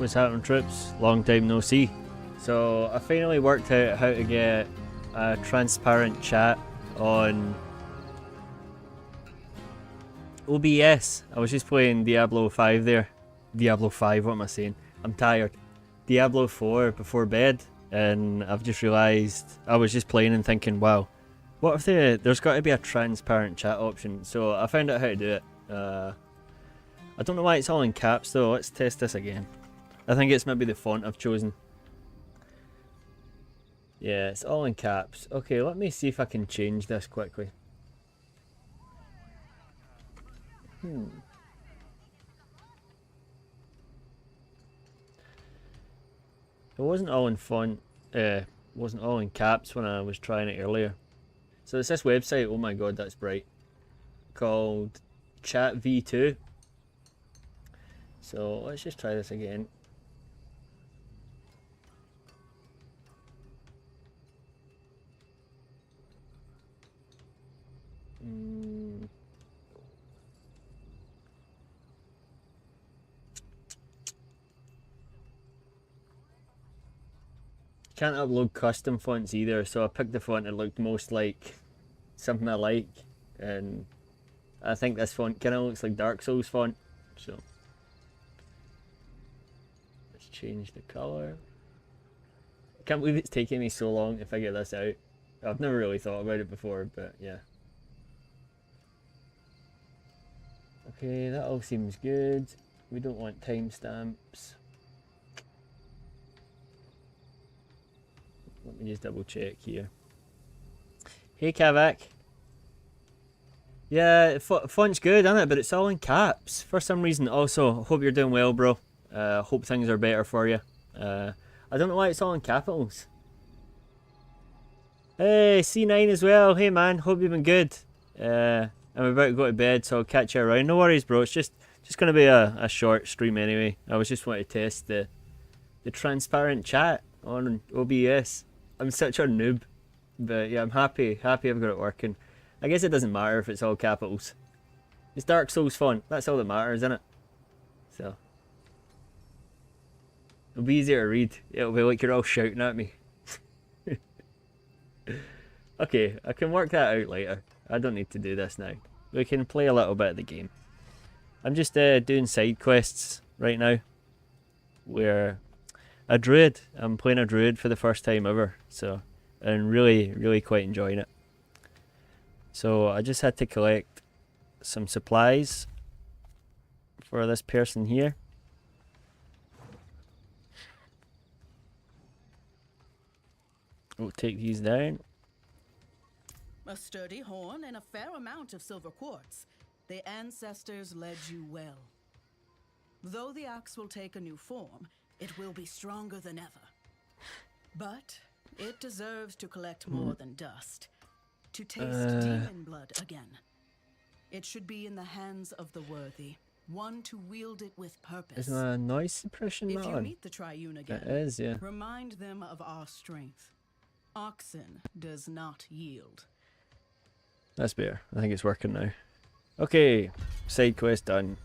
What's happening, troops? Long time no see. So I finally worked out how to get a transparent chat on OBS. I was just playing Diablo 5 there. Diablo 5, what am I saying? I'm tired. Diablo 4 before bed, and I've just realised I was just playing and thinking, wow, what if there's got to be a transparent chat option? So I found out how to do it. I don't know why it's all in caps though. Let's test this again. I think it's maybe the font I've chosen. Yeah, it's all in caps. Okay, let me see if I can change this quickly. It wasn't all in font, wasn't all in caps when I was trying it earlier. So it's this website, oh my god, that's bright, called Chat V2. So let's just try this again. Can't upload custom fonts either, so I picked the font that looked most like something I like, and I think this font kind of looks like Dark Souls font, so let's change the colour. I can't believe it's taking me so long to figure this out. I've never really thought about it before, but yeah. Okay, that all seems good. We don't want timestamps. Let me just double check here. Hey Kavak. Yeah, font's good, isn't it? But it's all in caps for some reason. Also, hope you're doing well, bro. Hope things are better for you. I don't know why it's all in capitals. Hey, C9 as well. Hey man, hope you've been good. I'm about to go to bed, so I'll catch you around. No worries, bro. It's just gonna be a short stream anyway. I was just wanting to test the transparent chat on OBS. I'm such a noob, but yeah, I'm happy I've got it working. I guess it doesn't matter if it's all capitals. It's Dark Souls font. That's all that matters, isn't it? So it'll be easier to read. It'll be like you're all shouting at me. Okay, I can work that out later. I don't need to do this now. We can play a little bit of the game. I'm just doing side quests right now. We're a druid. I'm playing a druid for the first time ever, so and really quite enjoying it. So I just had to collect some supplies for this person here. We'll take these down. A sturdy horn and a fair amount of silver quartz. The ancestors led you well. Though the axe will take a new form, it will be stronger than ever. But it deserves to collect more than dust. To taste demon blood again. It should be in the hands of the worthy. One to wield it with purpose. Is my noise suppression If you on? meet the Triune again, It is, yeah. remind them of our strength. Oxen does not yield. That's better. I think it's working now. Okay, side quest done.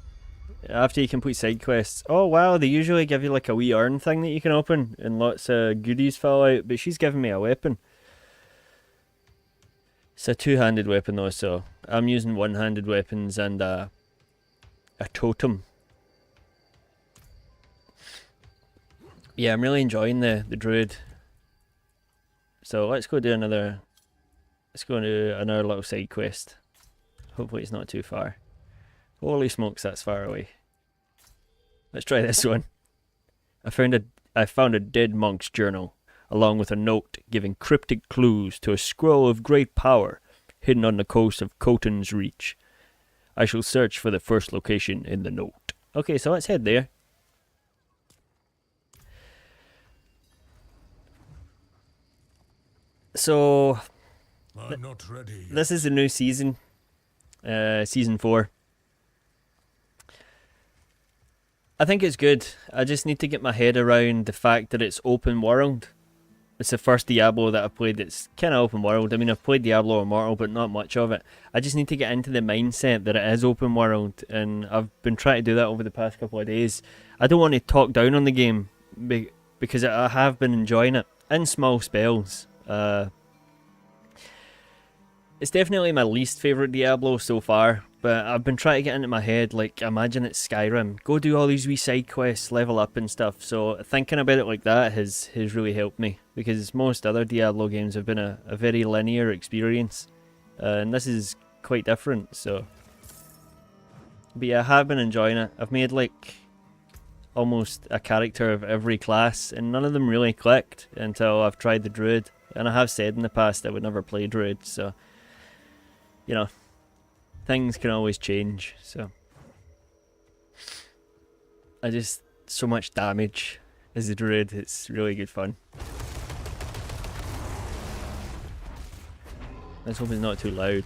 After you complete side quests, oh wow, they usually give you like a wee urn thing that you can open and lots of goodies fall out, but she's giving me a weapon. It's a two-handed weapon though, so I'm using one-handed weapons and a totem. Yeah, I'm really enjoying the druid. So let's go do another. Let's go and do another little side quest. Hopefully it's not too far. Holy smokes, that's far away. Let's try this one. I found a dead monk's journal, along with a note giving cryptic clues to a scroll of great power hidden on the coast of Coton's Reach. I shall search for the first location in the note. Okay, so let's head there. So I'm not ready yet. This is a new season, season 4. I think it's good. I just need to get my head around the fact that it's open world. It's the first Diablo that I've played that's kind of open world. I mean, I've played Diablo Immortal, but not much of it. I just need to get into the mindset that it is open world, and I've been trying to do that over the past couple of days. I don't want to talk down on the game, because I have been enjoying it, in small spells. It's definitely my least favourite Diablo so far, but I've been trying to get into my head, like, imagine it's Skyrim. Go do all these wee side quests, level up and stuff. So thinking about it like that has really helped me, because most other Diablo games have been a very linear experience. And this is quite different, so... But yeah, I have been enjoying it. I've made, like, almost a character of every class, and none of them really clicked until I've tried the Druid. And I have said in the past I would never play Druid, so... You know, things can always change, so... so much damage as a Druid, it's really good fun. Let's hope it's not too loud.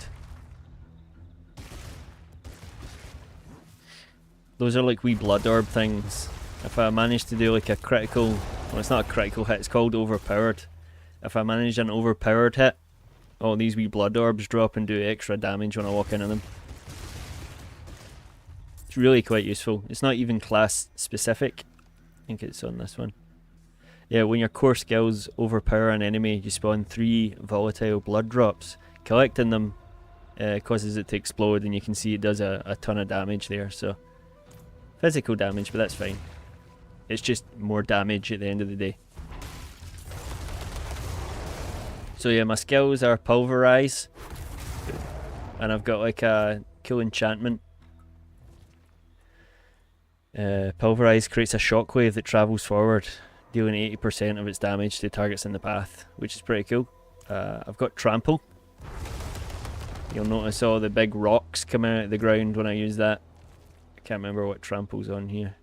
Those are like wee blood orb things. If I manage to do like a critical... Well, it's not a critical hit, it's called overpowered. If I manage an overpowered hit, all these wee blood orbs drop and do extra damage when I walk into them. It's really quite useful. It's not even class specific. I think it's on this one. Yeah, when your core skills overpower an enemy, you spawn 3 volatile blood drops. Collecting them causes it to explode, and you can see it does a ton of damage there. So physical damage, but that's fine. It's just more damage at the end of the day. So yeah, my skills are Pulverize, and I've got like a cool enchantment. Pulverize creates a shockwave that travels forward, dealing 80% of its damage to targets in the path, which is pretty cool. I've got Trample. You'll notice all the big rocks come out of the ground when I use that. I can't remember what Trample's on here.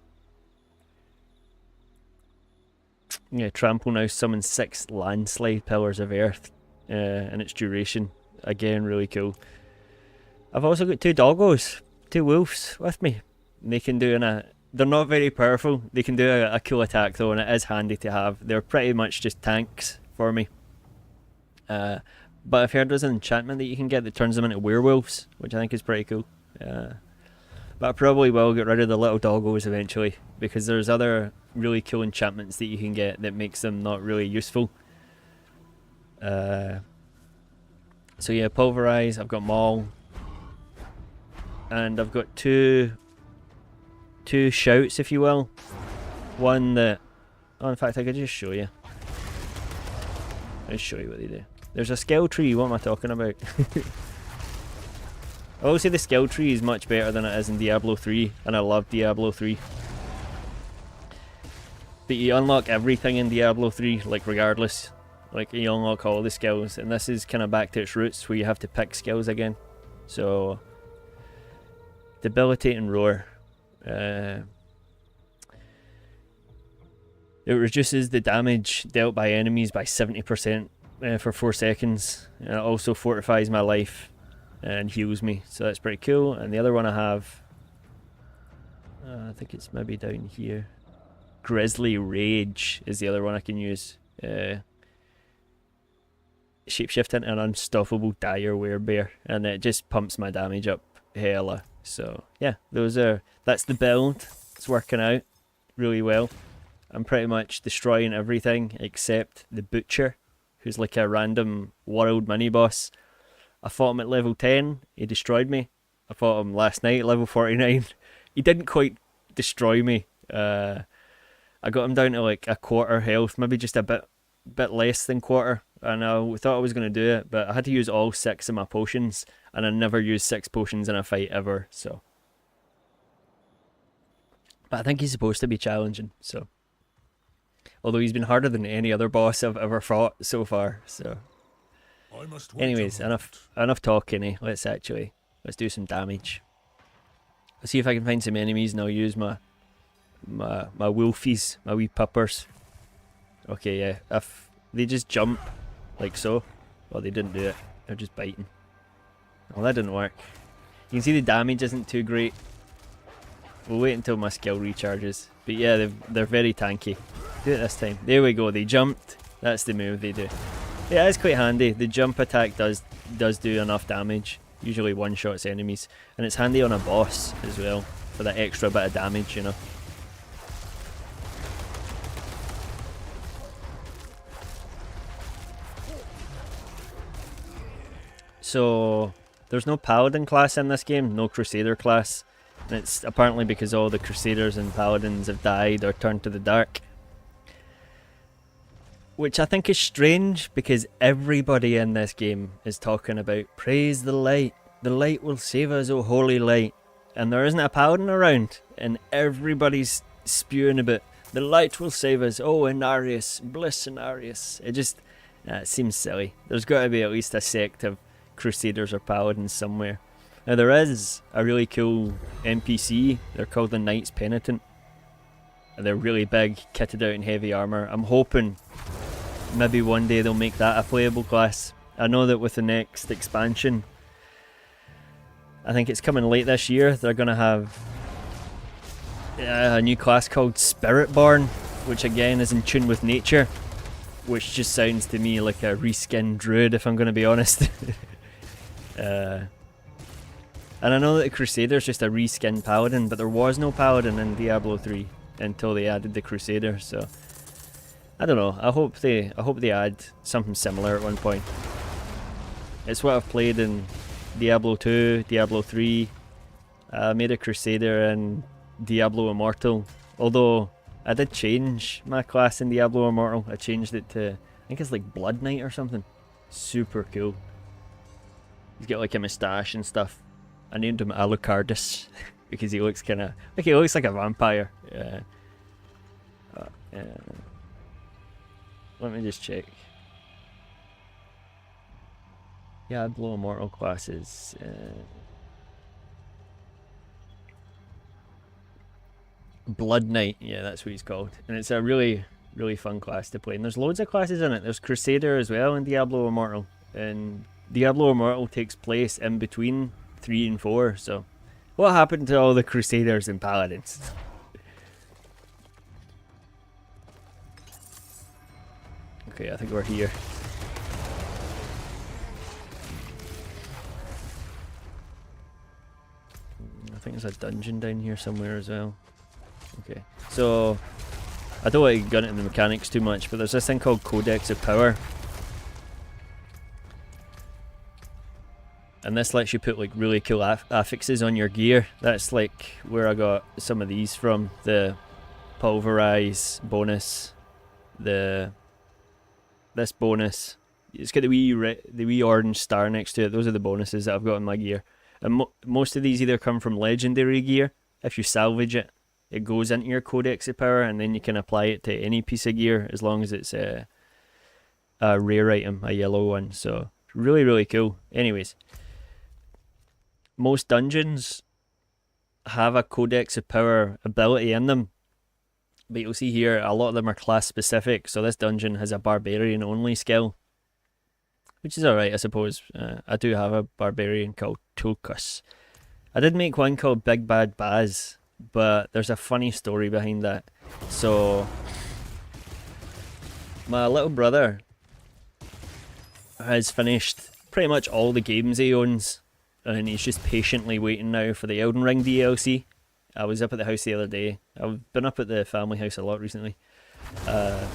Yeah, Trample now summons 6 landslide pillars of earth, and its duration. Again, really cool. I've also got 2 doggos, 2 wolves with me. They can do they're not very powerful. They can do a cool attack though, and it is handy to have. They're pretty much just tanks for me. But I've heard there's an enchantment that you can get that turns them into werewolves, which I think is pretty cool. But I probably will get rid of the little doggos eventually, because there's other really cool enchantments that you can get that makes them not really useful. So yeah, Pulverize, I've got Maul, and I've got two shouts, if you will. One that... Oh, in fact, I could just show you. I'll just show you what they do. There's a skill tree, what am I talking about? I will say the skill tree is much better than it is in Diablo 3, and I love Diablo 3. But you unlock everything in Diablo 3, like regardless. Like you unlock all the skills, and this is kind of back to its roots where you have to pick skills again. So, Debilitate and Roar. It reduces the damage dealt by enemies by 70% for 4 seconds. And it also fortifies my life and heals me, so that's pretty cool. And the other one I have, I think it's maybe down here. Grizzly Rage is the other one I can use. Shapeshift into an unstoppable dire werebear, and it just pumps my damage up hella. So yeah, that's the build. It's working out really well. I'm pretty much destroying everything except the Butcher, who's like a random world mini boss. I fought him at level 10, he destroyed me. I fought him last night at level 49. He didn't quite destroy me. I got him down to like a quarter health, maybe just a bit less than quarter, and I thought I was going to do it, but I had to use all 6 of my potions, and I never used 6 potions in a fight ever, so. But I think he's supposed to be challenging, so. Although he's been harder than any other boss I've ever fought so far, so. Anyways, enough talking, let's do some damage. Let's see if I can find some enemies, and I'll use my wolfies, my wee puppers. Okay, yeah, if they just jump, like so. Well, they didn't do it, they're just biting. Well, that didn't work. You can see the damage isn't too great. We'll wait until my skill recharges. But yeah, they're very tanky. Do it this time. There we go, they jumped. That's the move they do. Yeah, it's quite handy. The jump attack does do enough damage. Usually one-shots enemies. And it's handy on a boss as well, for that extra bit of damage, you know. So, there's no Paladin class in this game, no Crusader class. And it's apparently because all the Crusaders and Paladins have died or turned to the dark. Which I think is strange, because everybody in this game is talking about praise the light will save us, oh holy light. And there isn't a Paladin around, and everybody's spewing about the light will save us, oh Inarius, bliss Inarius. It just it seems silly. There's got to be at least a sect of Crusaders or Paladins somewhere. Now there is a really cool NPC, they're called the Knights Penitent. They're really big, kitted out in heavy armour. I'm hoping maybe one day they'll make that a playable class. I know that with the next expansion, I think it's coming late this year, they're going to have a new class called Spiritborn, which again is in tune with nature, which just sounds to me like a reskinned Druid, if I'm going to be honest. And I know that the Crusader's just a reskinned Paladin, but there was no Paladin in Diablo 3 until they added the Crusader, so I don't know. I hope they add something similar at one point. It's what I've played in Diablo 2, Diablo 3. I made a Crusader in Diablo Immortal, although I did change my class in Diablo Immortal. I changed it to, I think it's like Blood Knight or something. Super cool. He's got like a moustache and stuff. I named him Alucardus because he looks kind of like like a vampire. Let me just check. Diablo Immortal classes. Blood Knight, yeah, that's what he's called, and it's a really fun class to play. And there's loads of classes in it. There's Crusader as well in Diablo Immortal, and Diablo Immortal takes place in between 3 and 4. So, what happened to all the Crusaders and Paladins? Okay, I think we're here. I think there's a dungeon down here somewhere as well. Okay, so I don't want to get into the mechanics too much, but there's this thing called Codex of Power. And this lets you put like really cool affixes on your gear. That's like where I got some of these from. The Pulverize bonus, this bonus. It's got the wee orange star next to it. Those are the bonuses that I've got in my gear. And most of these either come from legendary gear. If you salvage it, it goes into your Codex of Power, and then you can apply it to any piece of gear as long as it's a rare item, a yellow one. So really cool. Anyways, most dungeons have a Codex of Power ability in them, but you'll see here a lot of them are class specific. So this dungeon has a barbarian only skill, which is alright, I suppose. I do have a barbarian called Tulkas. I did make one called Big Bad Baz, but there's a funny story behind that. So my little brother has finished pretty much all the games he owns, and he's just patiently waiting now for the Elden Ring DLC. I was up at the house the other day. I've been up at the family house a lot recently. I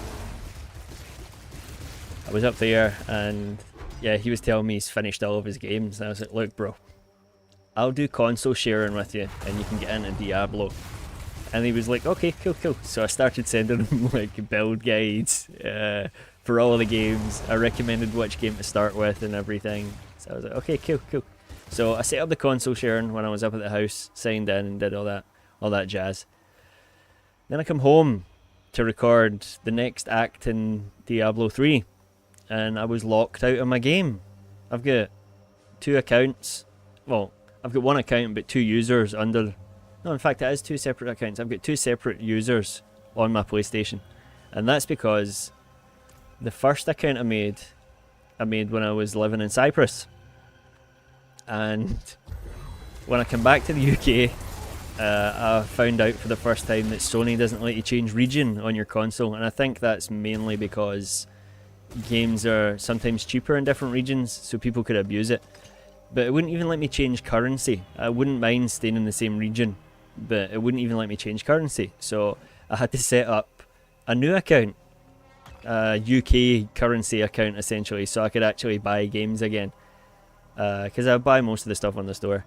was up there, and yeah, he was telling me he's finished all of his games. And I was like, look bro, I'll do console sharing with you and you can get into Diablo. And he was like, okay, cool. So I started sending him like build guides for all of the games. I recommended which game to start with and everything. So I was like, okay, cool. So I set up the console sharing when I was up at the house, signed in and did all that jazz. Then I come home to record the next act in Diablo 3, and I was locked out of my game. I've got 2 accounts. Well, I've got 1 account but 2 users under... No, in fact it is 2 separate accounts. I've got 2 separate users on my PlayStation. And that's because the first account I made when I was living in Cyprus. And when I come back to the UK, I found out for the first time that Sony doesn't let you change region on your console. And I think that's mainly because games are sometimes cheaper in different regions, so people could abuse it. But it wouldn't even let me change currency. I wouldn't mind staying in the same region, but it wouldn't even let me change currency. So I had to set up a new account, a UK currency account essentially, so I could actually buy games again. Because I buy most of the stuff on the store.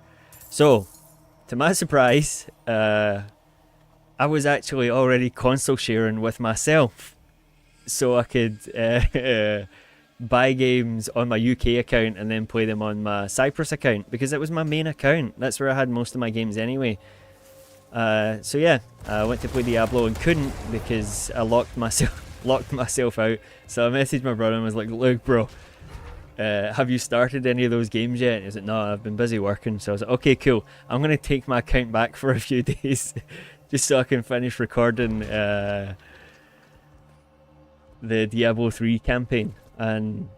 So, to my surprise, I was actually already console sharing with myself. So I could buy games on my UK account and then play them on my Cyprus account, because it was my main account. That's where I had most of my games anyway. So yeah, I went to play Diablo and couldn't because I locked myself out. So I messaged my brother and was like, look bro, have you started any of those games yet? And he was like, no, I've been busy working. So I was like, okay, cool. I'm going to take my account back for a few days just so I can finish recording the Diablo 3 campaign. And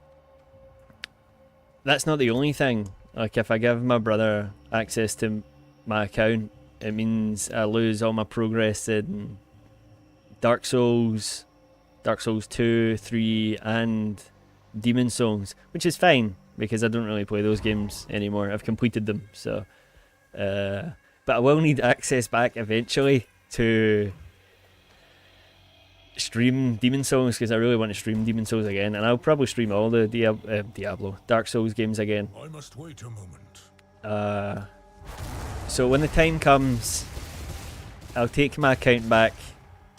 that's not the only thing. Like, if I give my brother access to my account, it means I lose all my progress in Dark Souls 2, 3 and Demon Souls, which is fine because I don't really play those games anymore. I've completed them, so but I will need access back eventually to stream Demon Souls, because I really want to stream Demon Souls again, and I'll probably stream all the Diablo Dark Souls games again. I must wait a moment. So when the time comes, I'll take my account back,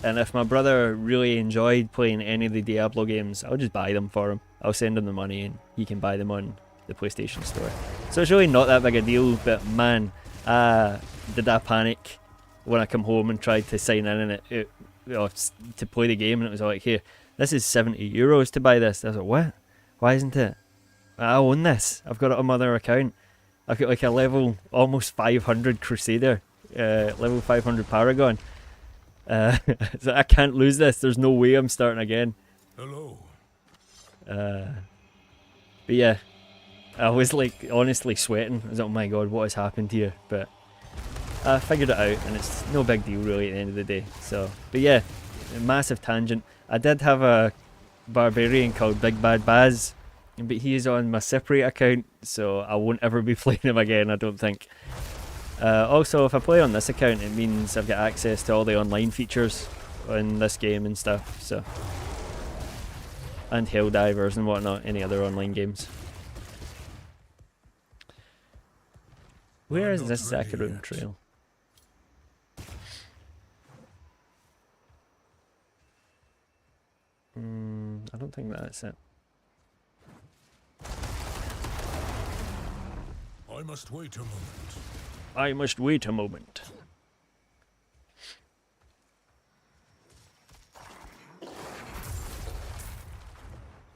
and if my brother really enjoyed playing any of the Diablo games, I'll just buy them for him. I'll send him the money and he can buy them on the PlayStation Store. So it's really not that big a deal, but man, did I panic when I come home and tried to sign in and to play the game, and it was like, here, this is €70 to buy this. I was like, what? Why isn't it? I own this. I've got it on my other account. I've got like a level almost 500 Crusader, level 500 Paragon. So I can't lose this. There's no way I'm starting again. Hello. But yeah, I was like honestly sweating. I was like, oh my god, what has happened here? But I figured it out, and it's no big deal really at the end of the day. So, but yeah, a massive tangent. I did have a barbarian called Big Bad Baz, but he is on my separate account, so I won't ever be playing him again, I don't think. Also, if I play on this account, it means I've got access to all the online features in this game and stuff, so. And Helldivers and whatnot, any other online games. Where is this Zakarum trail? I don't think that's it. I must wait a moment. I must wait a moment.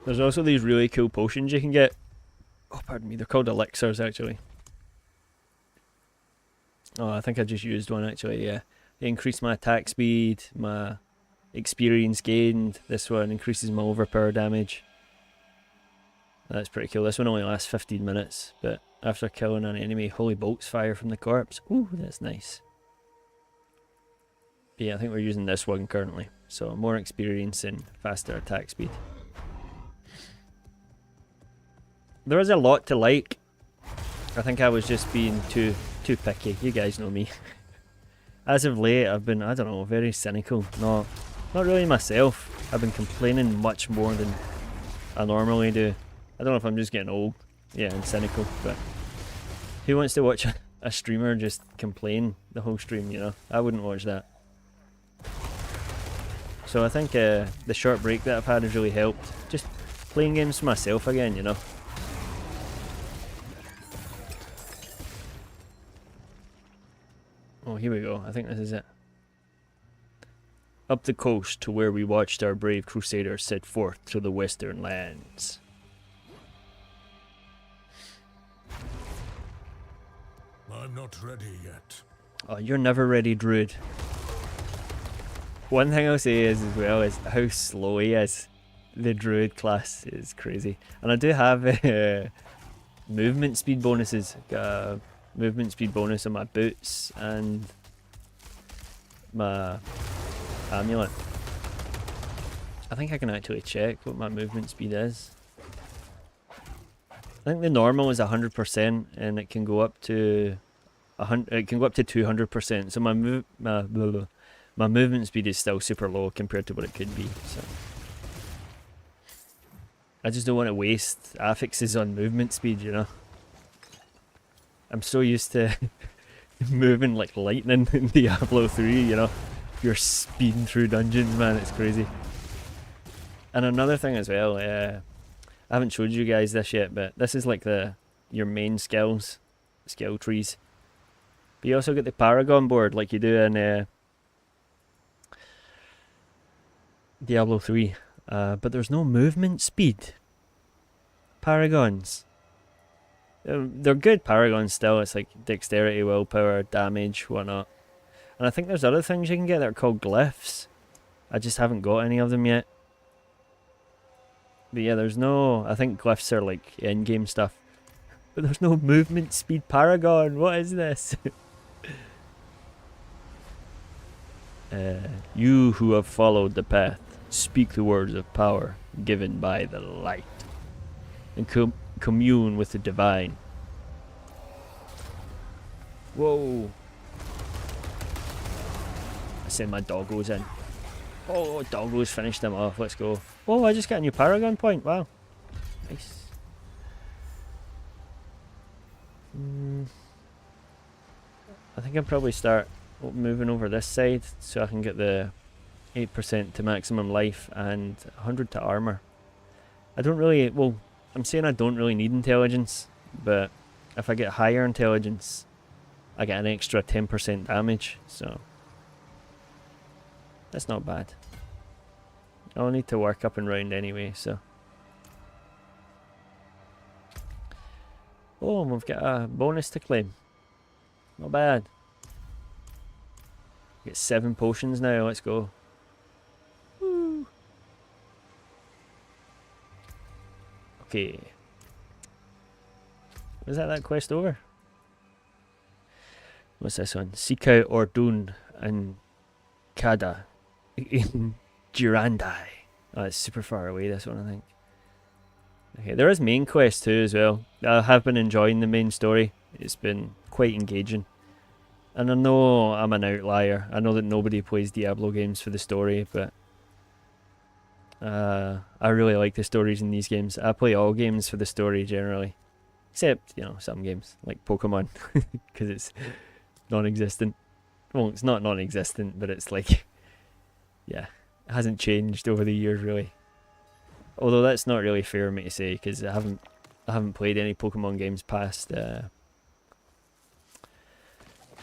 There's also these really cool potions you can get. Oh, pardon me, they're called elixirs actually. Oh, I think I just used one actually, yeah. They increase my attack speed, my experience gained. This one increases my overpower damage. That's pretty cool. This one only lasts 15 minutes, but after killing an enemy, holy bolts fire from the corpse. Ooh, that's nice. But yeah, I think we're using this one currently. So more experience and faster attack speed. There is a lot to like. I think I was just being too picky. You guys know me. As of late, I've been, I don't know, very cynical. Not really myself. I've been complaining much more than I normally do. I don't know if I'm just getting old. Yeah, and cynical, but who wants to watch a streamer just complain the whole stream, you know? I wouldn't watch that. So I think the short break that I've had has really helped. Just playing games for myself again, you know? Oh, here we go. I think this is it. Up the coast to where we watched our brave crusaders set forth to the western lands. I'm not ready yet. Oh, you're never ready, Druid. One thing I'll say is, as well, is how slow he is. The Druid class is crazy. And I do have movement speed bonuses. Got a movement speed bonus on my boots and my amulet. I think I can actually check what my movement speed is. I think the normal is 100%, and it can go up to 100. It can go up to 200%. So my movement speed is still super low compared to what it could be. So I just don't want to waste affixes on movement speed, you know. I'm so used to moving like lightning in Diablo 3, you know. You're speeding through dungeons, man, it's crazy. And another thing as well, I haven't showed you guys this yet, but this is like your main skill trees. But you also get the Paragon board like you do in Diablo 3. But there's no movement speed Paragons. They're good Paragons still. It's like dexterity, willpower, damage, whatnot. And I think there's other things you can get that are called glyphs. I just haven't got any of them yet. But yeah, there's no... I think glyphs are like in-game stuff. But there's no movement speed Paragon. What is this? You who have followed the path, speak the words of power given by the light. And commune with the divine. Whoa. I send my doggos in. Oh, doggos finished them off. Let's go. Oh, I just got a new Paragon point. Wow. Nice. I think I'll probably start moving over this side so I can get the 8% to maximum life and 100 to armor. I don't really... Well, I'm saying I don't really need intelligence, but if I get higher intelligence, I get an extra 10% damage, so that's not bad. I'll need to work up and round anyway, so. Oh, and we've got a bonus to claim. Not bad. Get 7 potions now, let's go. Woo. Okay. Was that quest over? What's this one? Seek out Ordun and Kada in Girandai. Oh, it's super far away, this one, I think. Okay, there is main quest too as well. I have been enjoying the main story. It's been quite engaging. And I know I'm an outlier. I know that nobody plays Diablo games for the story, but I really like the stories in these games. I play all games for the story generally. Except, you know, some games, like Pokemon, because it's non-existent. Well, it's not non-existent, but it's like, yeah, it hasn't changed over the years really. Although that's not really fair of me to say, because I haven't played any Pokemon games past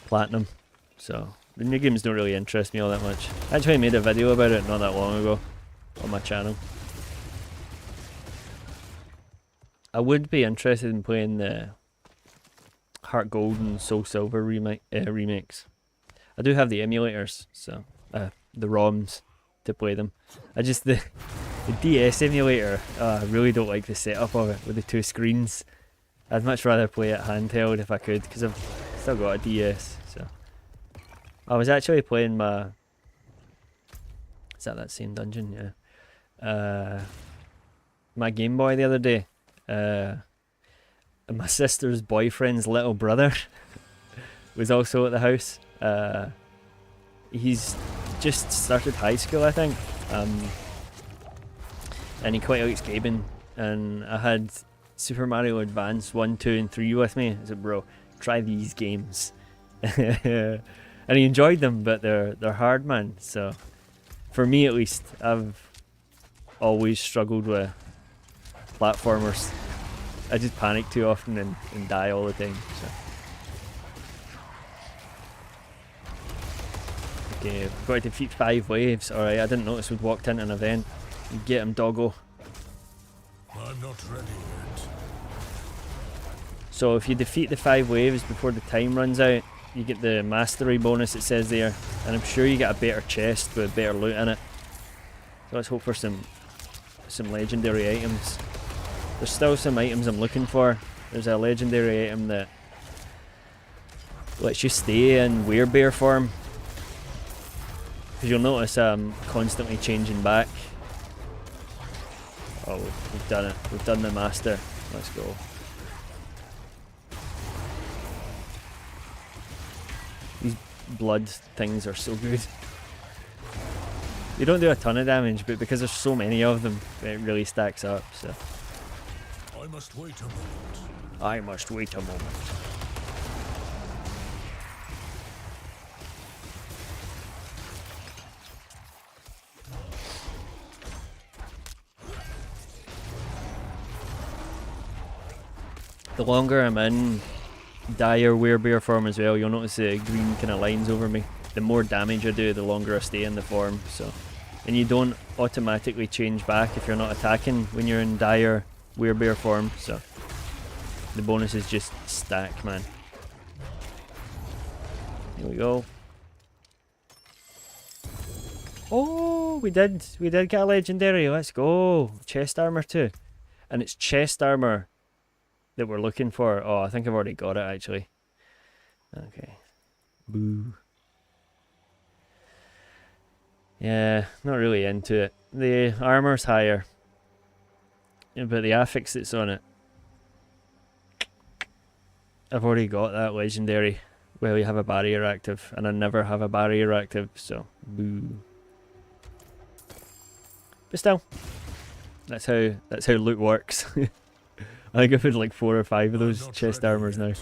Platinum, so the new games don't really interest me all that much. I actually made a video about it not that long ago on my channel. I would be interested in playing the Heart Gold and Soul Silver remakes. I do have the emulators, so the ROMs to play them. The DS emulator, I really don't like the setup of it with the 2 screens. I'd much rather play it handheld if I could, because I've still got a DS. So I was actually playing my... Is that same dungeon? Yeah. My Game Boy the other day. My sister's boyfriend's little brother was also at the house. He's just started high school, I think. And he quite likes gaming. And I had Super Mario Advance 1, 2 and 3 with me. I said, bro, try these games. And he enjoyed them, but they're hard, man. So for me at least, I've always struggled with platformers. I just panic too often and die all the time. So. Okay, we've got to defeat 5 waves. Alright, I didn't notice we'd walked into an event. Get him, doggo. I'm not ready yet. So if you defeat the 5 waves before the time runs out, you get the mastery bonus it says there. And I'm sure you get a better chest with better loot in it. So let's hope for some legendary items. There's still some items I'm looking for. There's a legendary item that lets you stay in werebear form. Because you'll notice I'm constantly changing back. Oh, we've done it. We've done the master. Let's go. These blood things are so good. They don't do a ton of damage, but because there's so many of them, it really stacks up, so. I must wait a moment. I must wait a moment. The longer I'm in dire werebear form as well, you'll notice the green kind of lines over me. The more damage I do, the longer I stay in the form. So, and you don't automatically change back if you're not attacking when you're in dire werebear form. So the bonuses just stack, man. Here we go. Oh, we did get a legendary. Let's go. Chest armor too, and it's chest armor that we're looking for. Oh, I think I've already got it actually. Okay. Boo. Yeah, not really into it. The armor's higher, but the affix that's on it, I've already got that legendary. Well, you have a barrier active, and I never have a barrier active, so boo. But still, that's how loot works. I think I've had like 4 or 5 of those chest armors now.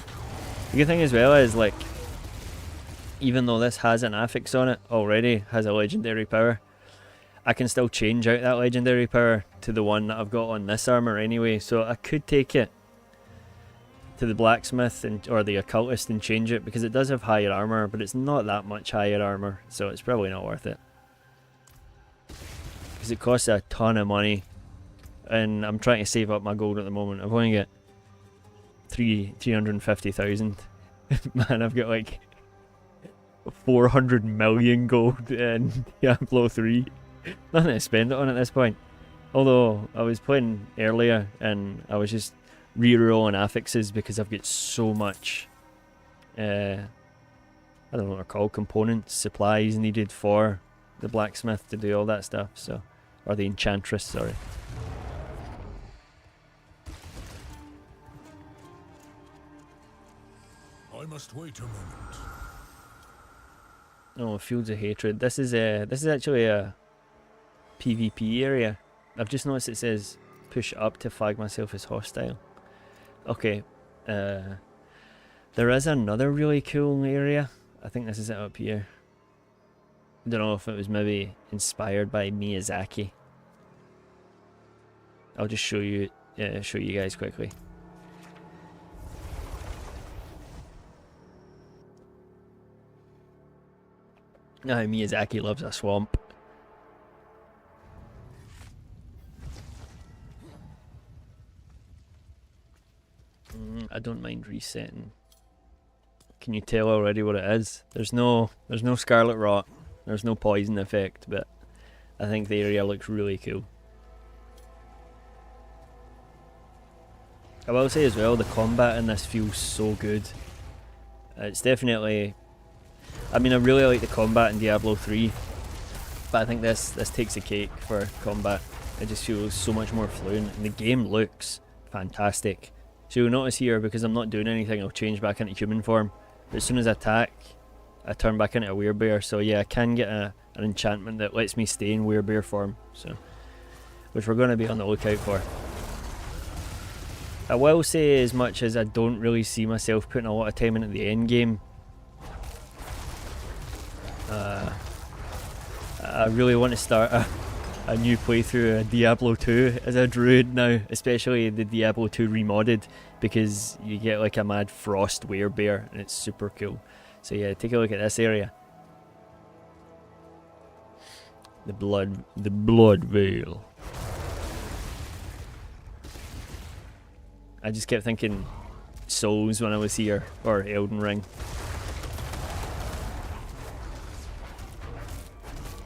The good thing as well is, like, even though this has an affix on it already, has a legendary power, I can still change out that legendary power to the one that I've got on this armor anyway, so I could take it to the blacksmith or the occultist and change it, because it does have higher armor, but it's not that much higher armor, so it's probably not worth it. Because it costs a ton of money, and I'm trying to save up my gold at the moment. I've only got 350,000. Man, I've got like 400 million gold in Diablo 3. Nothing to spend it on at this point. Although I was playing earlier and I was just re-rolling affixes because I've got so much I don't know what they're called, components, supplies needed for the blacksmith to do all that stuff, so, or the enchantress, sorry. I must wait a moment. Oh, Fields of Hatred. This is actually a PvP area. I've just noticed it says push up to flag myself as hostile. Okay, there is another really cool area. I think this is it up here. I don't know if it was maybe inspired by Miyazaki. I'll just show you guys quickly. Now Miyazaki loves a swamp. I don't mind resetting. Can you tell already what it is? There's no scarlet rot, there's no poison effect, but I think the area looks really cool. I will say as well, the combat in this feels so good. It's definitely, I mean, I really like the combat in Diablo 3, but I think this takes a cake for combat. It just feels so much more fluent, and the game looks fantastic. So you'll notice here, because I'm not doing anything, I'll change back into human form. But as soon as I attack, I turn back into a werebear. So yeah, I can get an enchantment that lets me stay in werebear form, so, which we're going to be on the lookout for. I will say, as much as I don't really see myself putting a lot of time into the end game, I really want to start a new playthrough of Diablo 2 as a druid now, especially the Diablo 2 remodded, because you get like a mad frost werebear and it's super cool. So yeah, take a look at this area. The blood veil. I just kept thinking Souls when I was here, or Elden Ring.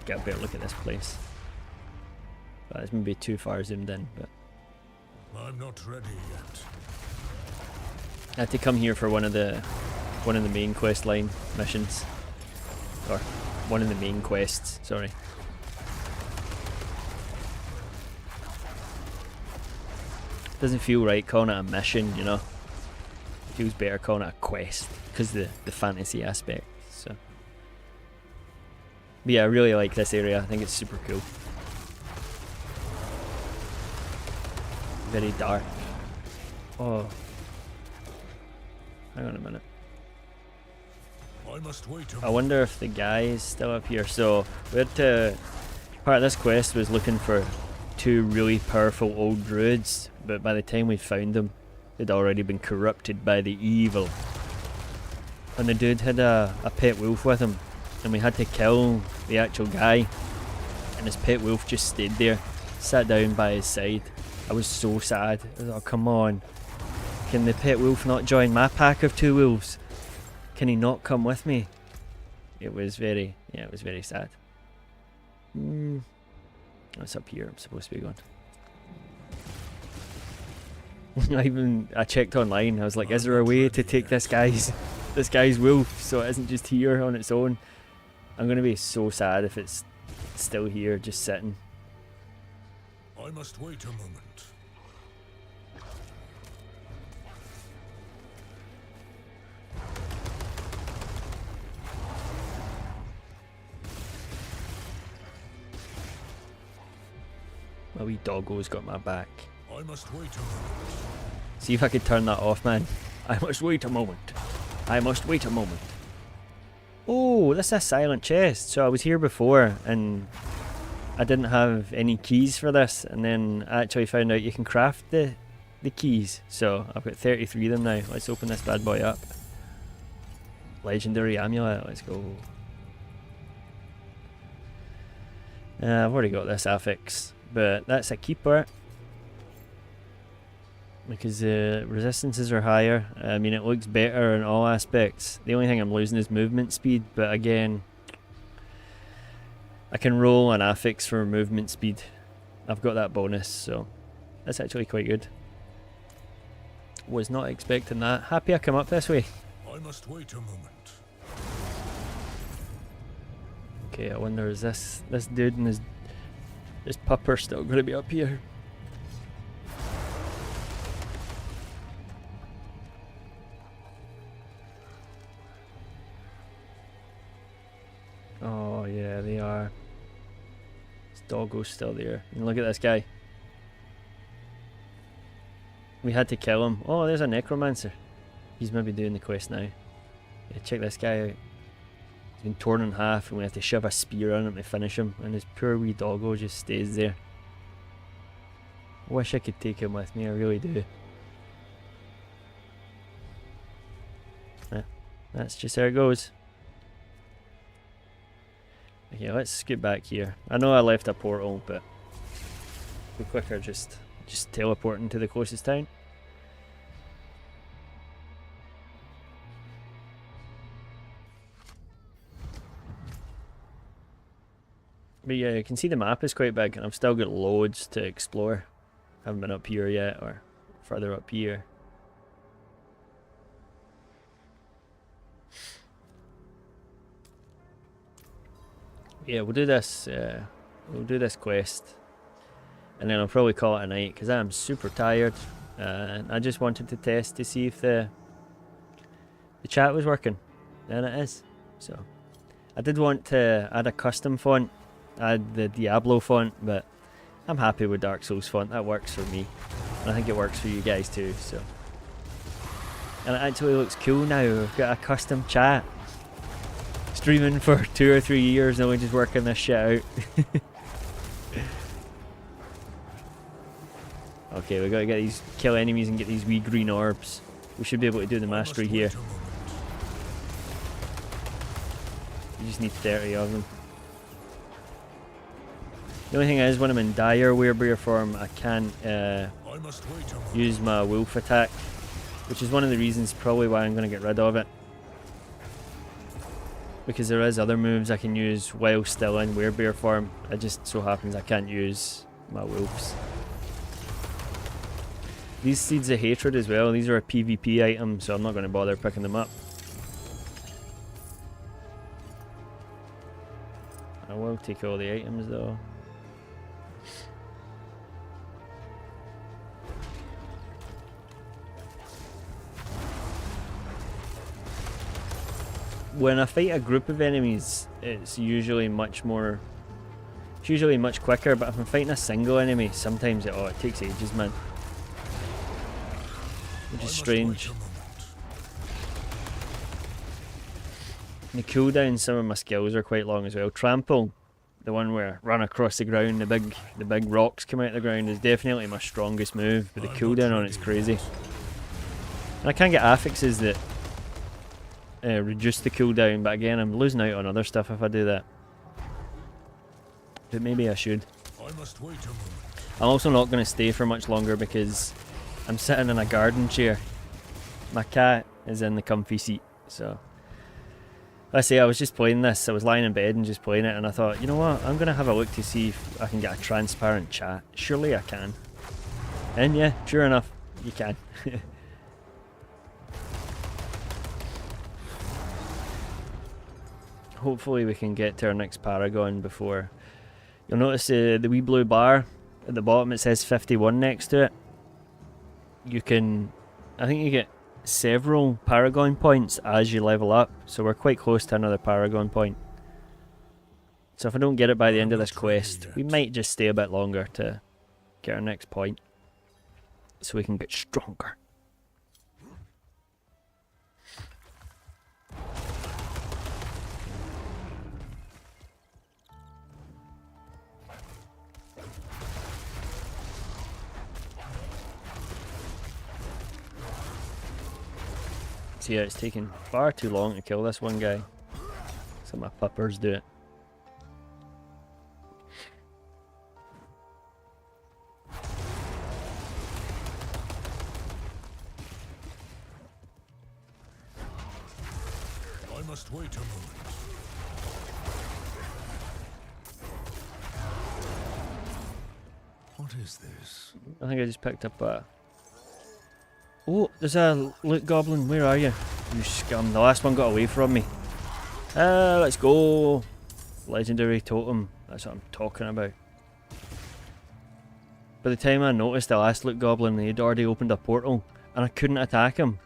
Get a better look at this place. But it's maybe too far zoomed in, but I'm not ready yet. I had to come here for one of the main quest line missions, or one of the main quests. Sorry. Doesn't feel right calling it a mission, you know. Feels better calling it a quest because of the fantasy aspect. So, but yeah, I really like this area. I think it's super cool. Very dark. Oh, hang on a minute. I must wait a I moment. wonder if the guy is still up here. So we had to. Part of this quest was looking for 2 really powerful old druids, but by the time we found them, they'd already been corrupted by the evil. And the dude had a pet wolf with him, and we had to kill the actual guy, and his pet wolf just stayed there, sat down by his side. I was so sad. I was like, oh, come on. Can the pet wolf not join my pack of 2 wolves? Can he not come with me? It was very sad. What's up here? I'm supposed to be going. I checked online. I was like, is there a way to take this guy's wolf so it isn't just here on its own? I'm gonna be so sad if it's still here, just sitting. I must wait a moment. My wee doggo's got my back. I must wait a moment. See if I could turn that off, man. I must wait a moment. I must wait a moment. Oh, this is a silent chest. So I was here before and I didn't have any keys for this, and then I actually found out you can craft the keys. So I've got 33 of them now. Let's open this bad boy up. Legendary amulet, let's go. I've already got this affix, but that's a keeper. Because the resistances are higher. I mean, it looks better in all aspects. The only thing I'm losing is movement speed, but again, I can roll an affix for movement speed. I've got that bonus, so that's actually quite good. Was not expecting that. Happy I come up this way. I must wait a moment. Okay, I wonder, is this dude and his pupper still going to be up here? Oh yeah, they are. This doggo's still there. And look at this guy. We had to kill him. Oh, there's a necromancer. He's maybe doing the quest now. Yeah, check this guy out. He's been torn in half and we have to shove a spear on him to finish him, and his poor wee doggo just stays there. Wish I could take him with me, I really do. Yeah, that's just how it goes. Okay, let's scoot back here. I know I left a portal, but it'll be quicker just teleporting to the closest town. But yeah, you can see the map is quite big, and I've still got loads to explore. Haven't been up here yet, or further up here. Yeah, we'll do this. We'll do this quest, and then I'll probably call it a night because I'm super tired. And I just wanted to test to see if the chat was working, and it is. So I did want to add a custom font, add the Diablo font, but I'm happy with Dark Souls font. That works for me, and I think it works for you guys too. So, and it actually looks cool now. We've got a custom chat. Streaming for 2 or 3 years and we're just working this shit out. Okay, we gotta get these, kill enemies and get these wee green orbs. We should be able to do the mastery here. You just need 30 of them. The only thing is, when I'm in dire werebear form, I can't use my wolf attack, which is one of the reasons probably why I'm gonna get rid of it. Because there is other moves I can use while still in werebear form. It just so happens I can't use my wolves. These seeds of hatred as well, these are a PvP item, so I'm not going to bother picking them up. I will take all the items though. when I fight a group of enemies, it's usually much more. It's usually much quicker, but if I'm fighting a single enemy, sometimes it takes ages, man. Which is strange. The cooldown, some of my skills are quite long as well. Trample, the one where I run across the ground, the big rocks come out of the ground, is definitely my strongest move, but the cooldown on it's crazy. And I can get affixes that reduce the cooldown, but again, I'm losing out on other stuff if I do that. But maybe I should. I must wait a moment. I'm also not going to stay for much longer because I'm sitting in a garden chair. My cat is in the comfy seat, so... I say I was just playing this, I was lying in bed and just playing it, and I thought, you know what, I'm going to have a look to see if I can get a transparent chat. Surely I can. And yeah, sure enough, you can. Hopefully we can get to our next Paragon before... You'll notice the wee blue bar at the bottom, it says 51 next to it. You can... I think you get several Paragon points as you level up, so we're quite close to another Paragon point. So if I don't get it by the end of this quest, we might just stay a bit longer to get our next point, so we can get stronger. So yeah, it's taking far too long to kill this one guy. So my puppers do it. I must wait a moment. What is this? I think I just picked up a... Oh, there's a loot goblin. Where are you? You scum. The last one got away from me. Let's go. Legendary totem. That's what I'm talking about. By the time I noticed the last loot goblin, he had already opened a portal, and I couldn't attack him.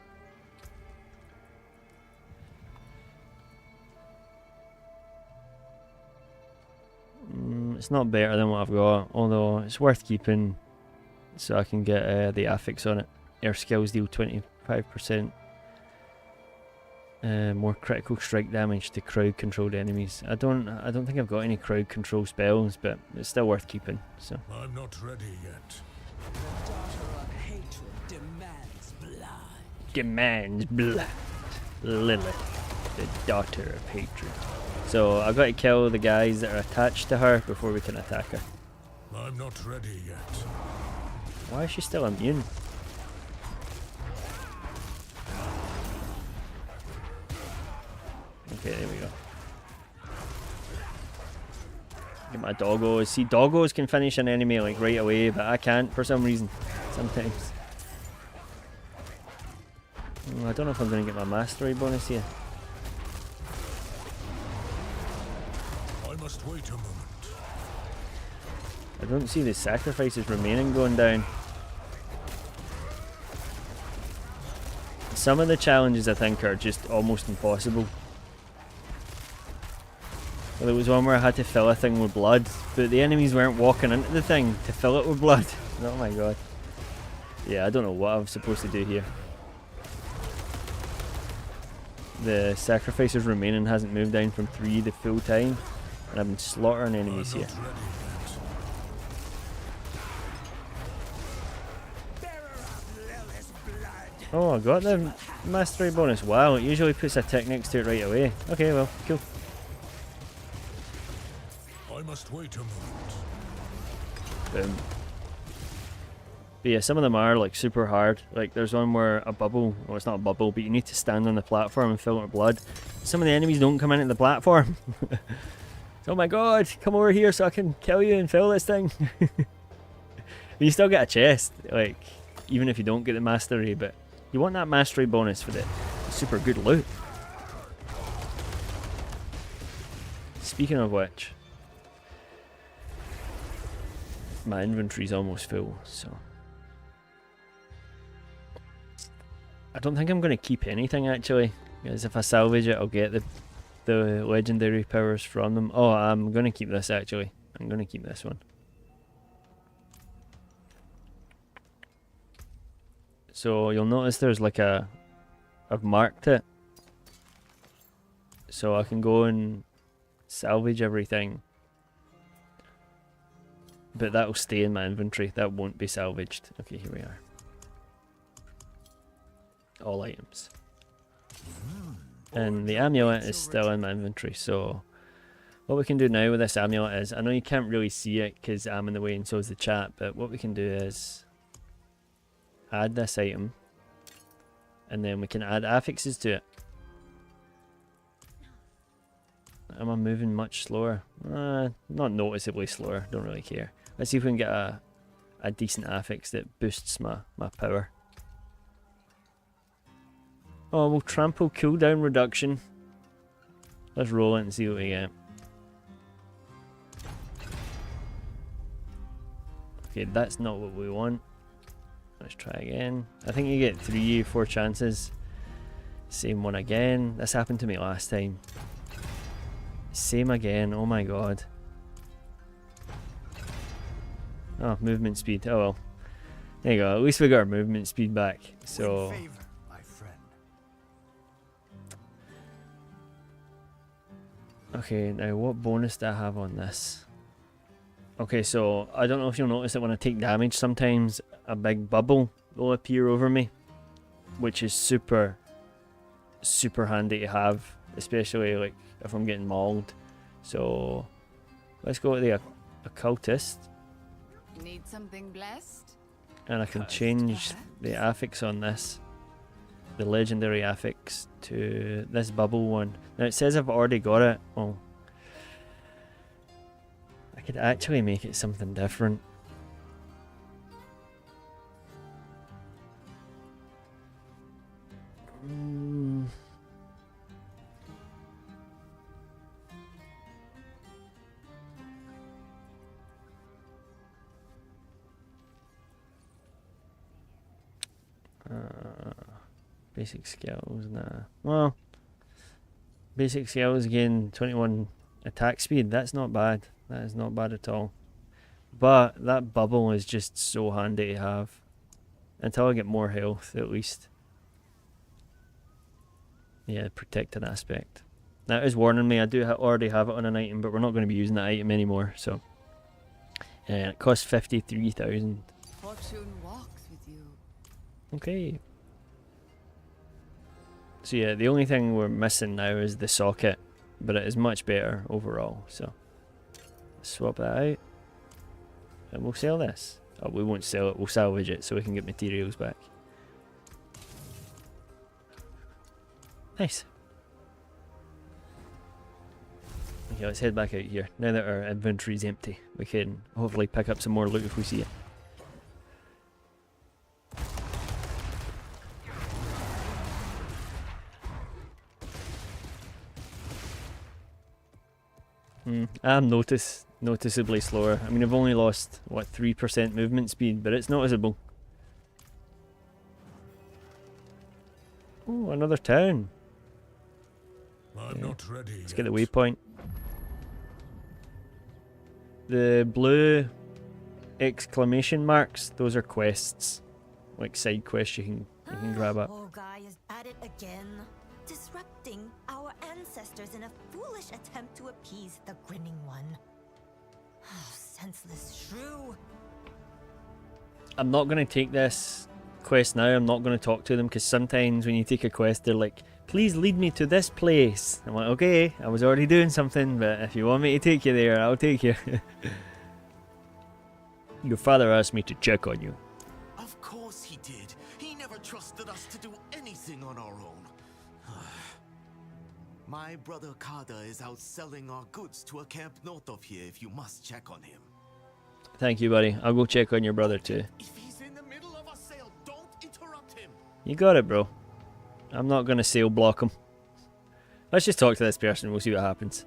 It's not better than what I've got, although it's worth keeping so I can get the affix on it. Air skills deal 25% more critical strike damage to crowd controlled enemies. I don't think I've got any crowd control spells, but it's still worth keeping. So I'm not ready yet. The daughter of hatred demands blood. demands blood. Lilith, the daughter of hatred. So I've got to kill the guys that are attached to her before we can attack her. I'm not ready yet. Why is she still immune? Okay, there we go. Get my doggos. See, doggos can finish an enemy like right away, but I can't for some reason. Sometimes. I don't know if I'm going to get my mastery bonus here. I must wait a moment. I don't see the sacrifices remaining going down. Some of the challenges I think are just almost impossible. Well, there was one where I had to fill a thing with blood, but the enemies weren't walking into the thing to fill it with blood. Oh my god. Yeah, I don't know what I'm supposed to do here. The sacrifices remaining hasn't moved down from 3 the full time, and I've been slaughtering enemies here. Oh, I got the mastery bonus. Wow, it usually puts a tick next to it right away. Okay, well, cool. I must wait a moment. Boom. But yeah, some of them are like super hard. Like there's one where a bubble, well it's not a bubble, but you need to stand on the platform and fill it with blood. Some of the enemies don't come into the platform. Oh my god, come over here so I can kill you and fill this thing. You still get a chest, like, even if you don't get the mastery, but you want that mastery bonus for the super good loot. Speaking of which, my inventory's almost full, so I don't think I'm going to keep anything actually. Because if I salvage it, I'll get the legendary powers from them. Oh, I'm gonna keep this actually. I'm gonna keep this one. So you'll notice there's like I've marked it. So I can go and salvage everything. But that'll stay in my inventory. That won't be salvaged. Okay, here we are. All items. And the amulet is still in my inventory, so what we can do now with this amulet is, I know you can't really see it because I'm in the way and so is the chat, but what we can do is add this item and then we can add affixes to it. Am I moving much slower? Not noticeably slower, don't really care. Let's see if we can get a decent affix that boosts my power. Oh, we'll trample cooldown reduction. Let's roll it and see what we get. Okay, that's not what we want. Let's try again. I think you get 4 chances. Same one again. This happened to me last time. Same again. Oh my god. Oh, movement speed. Oh well. There you go. At least we got our movement speed back. So. Okay, now what bonus do I have on this? Okay, so I don't know if you'll notice that when I take damage, sometimes a big bubble will appear over me, which is super handy to have, especially like if I'm getting mauled. So let's go to the occultist. Need something blessed? And I can change the affix on this, the legendary affix, to this bubble one. Now it says I've already got it. Well, I could actually make it something different. Basic skills, nah. Well, basic skills gain 21 attack speed. That's not bad. That is not bad at all. But that bubble is just so handy to have. Until I get more health, at least. Yeah, protected aspect. That is warning me. I do already have it on an item, but we're not going to be using that item anymore. So, it costs 53,000. Fortune walks with you. Okay. So yeah, the only thing we're missing now is the socket, but it is much better overall. So swap that out, and we'll sell this. Oh, we won't sell it. We'll salvage it so we can get materials back. Nice. Okay, let's head back out here. Now that our inventory's empty, we can hopefully pick up some more loot if we see it. I'm noticeably slower. I mean, I've only lost, what, 3% movement speed, but it's noticeable. Oh, another town. I'm not ready Let's yet. get the waypoint. The blue exclamation marks, those are quests. Like side quests you can grab up. Poor guy is at it again, disrupting our ancestors in a foolish attempt to appease the grinning one. Senseless shrew. I'm not going to take this quest now. I'm not going to talk to them because sometimes when you take a quest, they're like, please lead me to this place. I'm like, okay, I was already doing something, but if you want me to take you there, I'll take you. Your father asked me to check on you. Of course he did. He never trusted us to do anything on our own. My brother Kada is out selling our goods to a camp north of here if you must check on him. Thank you, buddy. I'll go check on your brother too. If he's in the middle of a sale, don't interrupt him. You got it, bro. I'm not going to sale block him. Let's just talk to this person. We'll see what happens.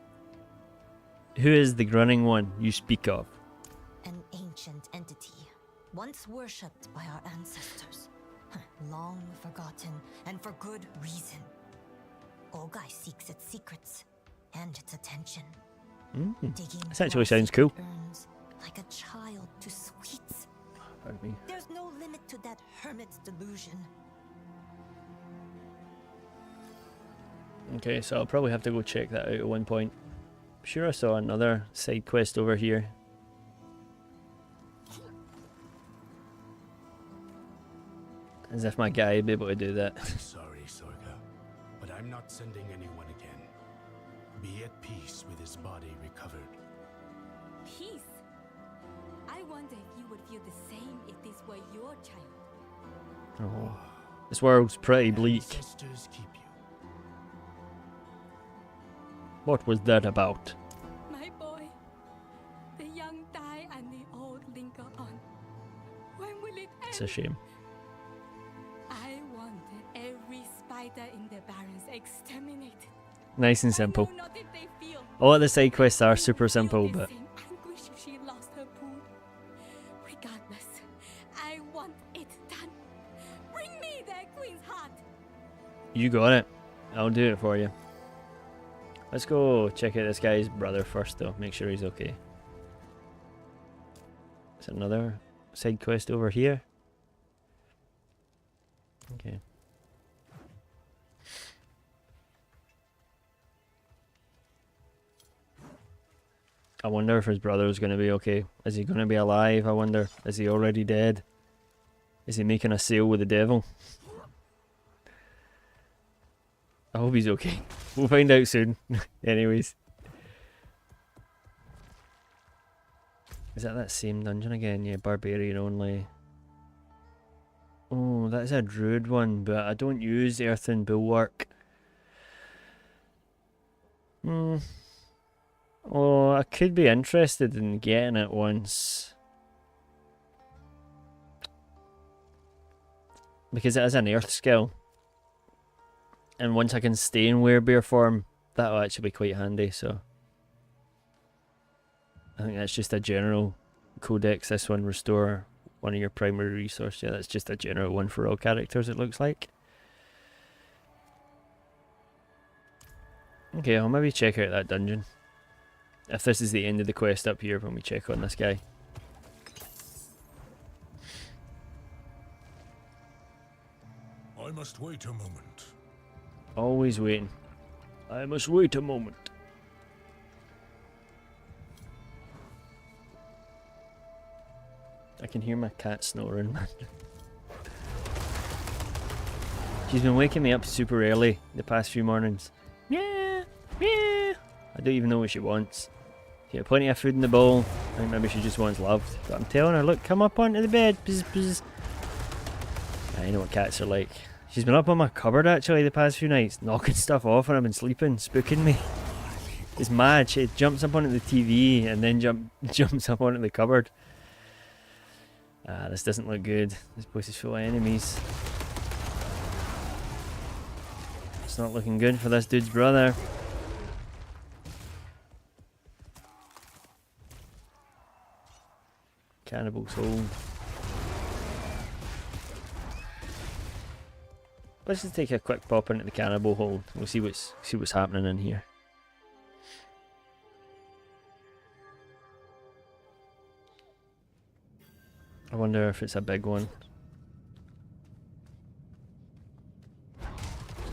Who is the grunning one you speak of? An ancient entity, once worshipped by our ancestors. Long forgotten, and for good reason. Ogai seeks its secrets and its attention. Digging This actually past sounds it cool. burns like a child to sweets. Pardon me. There's no limit to that hermit's delusion. Okay, so I'll probably have to go check that out at one point. I'm sure I saw another side quest over here. As if my guy would be able to do that. Sorry, Sorga, but I'm not sending anyone again. Be at peace with his body recovered. Peace. I wonder if you would feel the same if this were your child. Oh, this world's pretty bleak. Ancestors keep you. What was that about? My boy. The young die and the old linger on. When will it end? It's a shame. I wanted every spider in the barrens exterminated. Nice and I simple. know not if they feel. All of the side quests are They super will feel simple, the but same anguish if she lost her pool. Regardless, I want it done. Bring me their queen's heart. you got it. I'll do it for you. Let's go check out this guy's brother first, though. Make sure he's okay. There's another side quest over here. Okay. I wonder if his brother's going to be okay. Is he going to be alive? I wonder. Is he already dead? Is he making a sale with the devil? I hope he's okay. We'll find out soon. Anyways. Is that same dungeon again? Yeah, barbarian only. Oh, that's a druid one, but I don't use earthen bulwark. Oh, I could be interested in getting it once. Because it is an earth skill. And once I can stay in werebear form, that'll actually be quite handy, so. I think that's just a general codex. This one, restore one of your primary resource. Yeah, that's just a general one for all characters, it looks like. Okay, I'll maybe check out that dungeon. If this is the end of the quest up here when we check on this guy. I must wait a moment. Always waiting. I must wait a moment. I can hear my cat snoring, man. She's been waking me up super early the past few mornings. Yeah, yeah. I don't even know what she wants. She had plenty of food in the bowl. I think maybe she just wants loved. But I'm telling her, look, come up onto the bed. Bzz, bzz. I know what cats are like. She's been up on my cupboard actually the past few nights, knocking stuff off when I've been sleeping, spooking me. It's mad. She jumps up onto the TV and then jumps up onto the cupboard. This doesn't look good. This place is full of enemies. It's not looking good for this dude's brother. Cannibal's Hold. Let's just take a quick pop into the Cannibal Hold. We'll see what's happening in here. I wonder if it's a big one.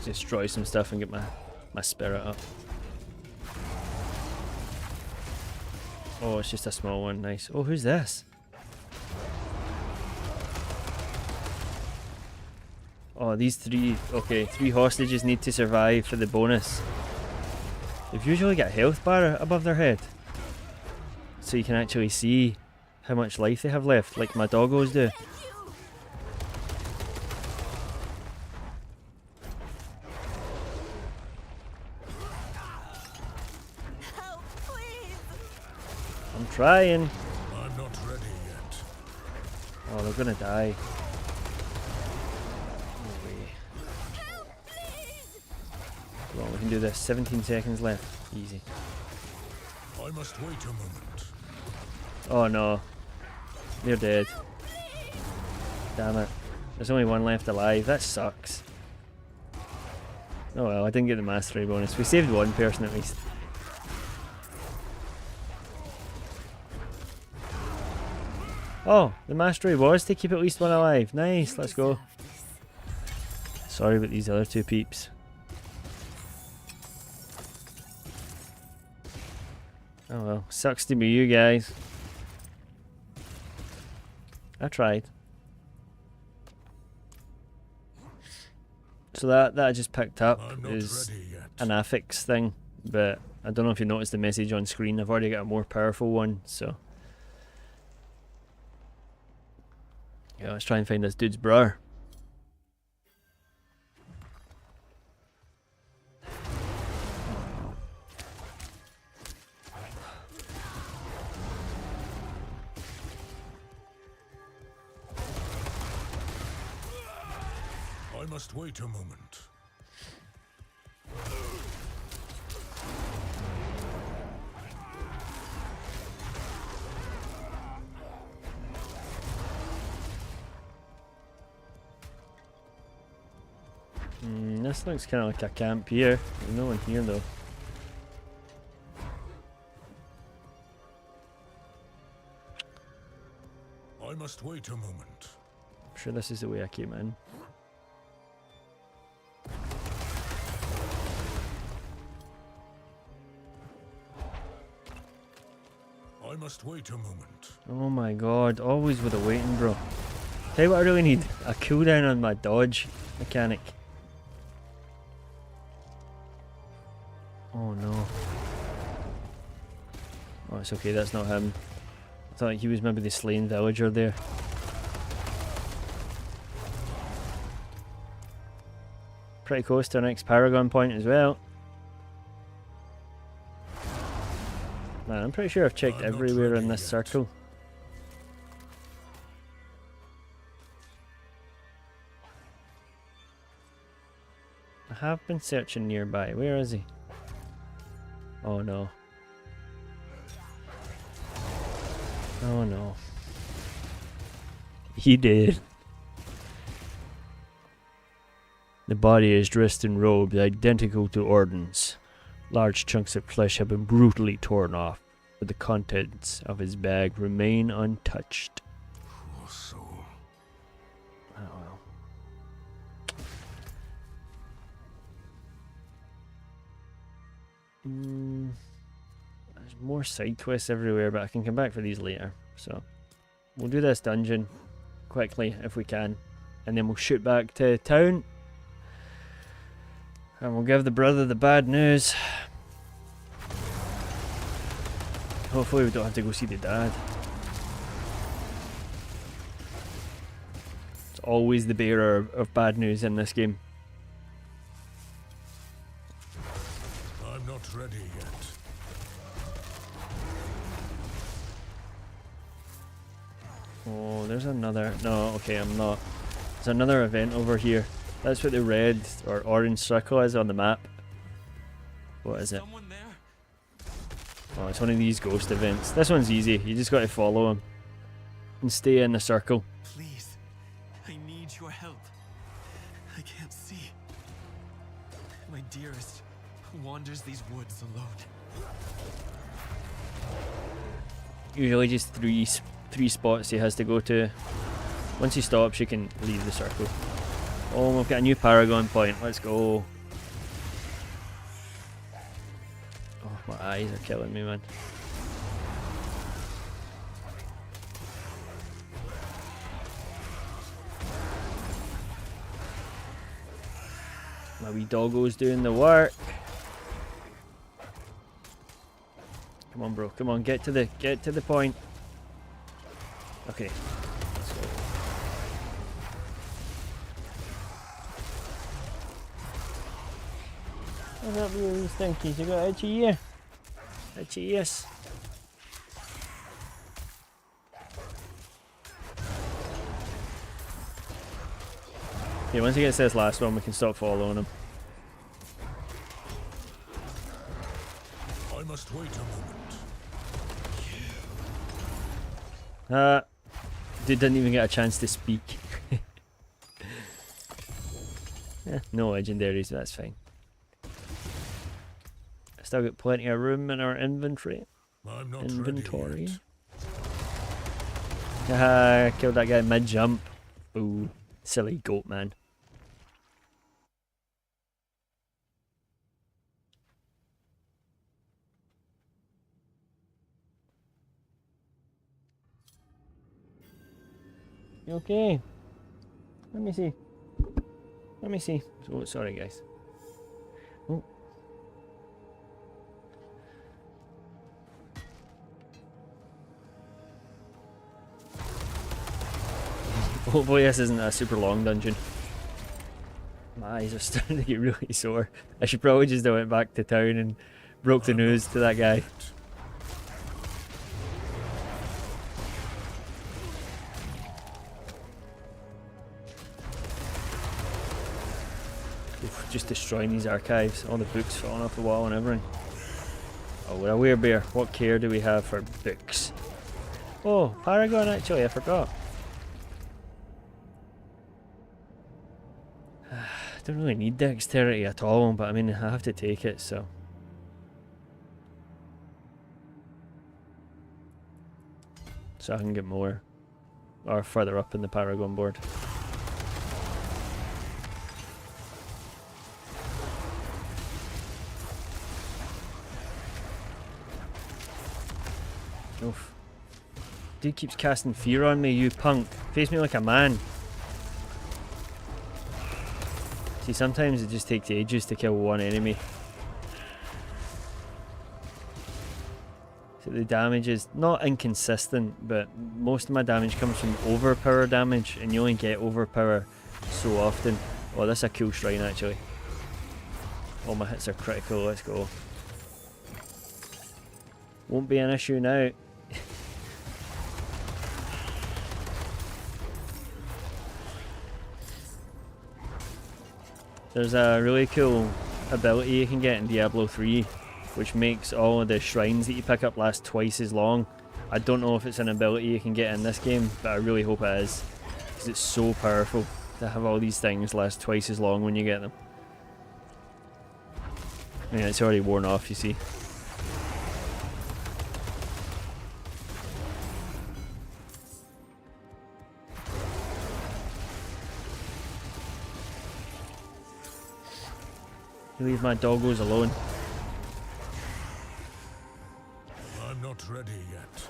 Destroy some stuff and get my spirit up. Oh, it's just a small one. Nice. Oh, who's this? Oh, these three hostages need to survive for the bonus. They've usually got a health bar above their head, so you can actually see how much life they have left, like my doggos do. Help, please! I'm trying. I'm not ready yet. Oh, they're gonna die. Come on, we can do this. 17 seconds left. Easy. I must wait a moment. Oh no. They're dead. Damn it. There's only one left alive. That sucks. Oh well, I didn't get the mastery bonus. We saved one person at least. Oh, the mastery was to keep at least one alive. Nice, let's go. Sorry about these other two peeps. Oh well, sucks to be you guys. I tried. So that I just picked up is an affix thing, but I don't know if you noticed the message on screen. I've already got a more powerful one, so yeah, let's try and find this dude's brer. I must wait a moment. This looks kind of like a camp here. There's no one here though. I must wait a moment. I'm sure this is the way I came in. I must wait a moment. Oh my god, always with the waiting, bro. Tell you what I really need, a cooldown on my dodge mechanic. Oh no. Oh, it's okay, that's not him. I thought he was maybe the slain villager there. Pretty close to our next Paragon point as well. Man, I'm pretty sure I've checked everywhere in this circle. I have been searching nearby. Where is he? Oh no. Oh no. He did. The body is dressed in robes identical to Orden's. Large chunks of flesh have been brutally torn off, but the contents of his bag remain untouched. Poor soul. Oh well. There's more side quests everywhere, but I can come back for these later. So we'll do this dungeon quickly if we can, and then we'll shoot back to town. And we'll give the brother the bad news. Hopefully we don't have to go see the dad. It's always the bearer of bad news in this game. I'm not ready yet. Oh, there's another... No, okay, I'm not. There's another event over here. That's what the red or orange circle is on the map. What is it? Oh, it's one of these ghost events. This one's easy. You just got to follow him and stay in the circle. Please, I need your help. I can't see. My dearest wanders these woods alone. Usually just three spots he has to go to. Once he stops, you can leave the circle. Oh, we've got a new Paragon point. Let's go. Oh, my eyes are killing me, man. My wee doggo's doing the work. Come on, bro. Come on, get to the point. Okay. Let's go. What's up with these stinkies? You got itchy ear? Itchy ears. Okay, once he gets this last one, we can stop following him. I must wait a Dude moment. didn't even get a chance to speak. Yeah, no legendaries, that's fine. Still got plenty of room in our inventory. I'm not Inventory. ready yet. Haha, killed that guy mid-jump. Ooh, silly goat man. You okay? Let me see. Let me see. Oh, sorry guys. Oh. Hopefully this isn't a super long dungeon. My eyes are starting to get really sore. I should probably just have went back to town and broke the news to that guy. Oof, just destroying these archives, all the books falling off the wall and everything. Oh, we're a werebear. What care do we have for books? Oh, Paragon actually, I forgot. I don't really need dexterity at all, but I mean, I have to take it, so. So I can get more, or further up in the Paragon board. Oof. Dude keeps casting fear on me, you punk. Face me like a man. See, sometimes it just takes ages to kill one enemy. So the damage is not inconsistent, but most of my damage comes from overpower damage, and you only get overpower so often. Oh, that's a cool shrine actually. All my hits are critical, let's go. Won't be an issue now. There's a really cool ability you can get in Diablo 3, which makes all of the shrines that you pick up last twice as long. I don't know if it's an ability you can get in this game, but I really hope it is, because it's so powerful to have all these things last twice as long when you get them. Yeah, it's already worn off, you see. Leave my doggos alone. I'm not ready yet.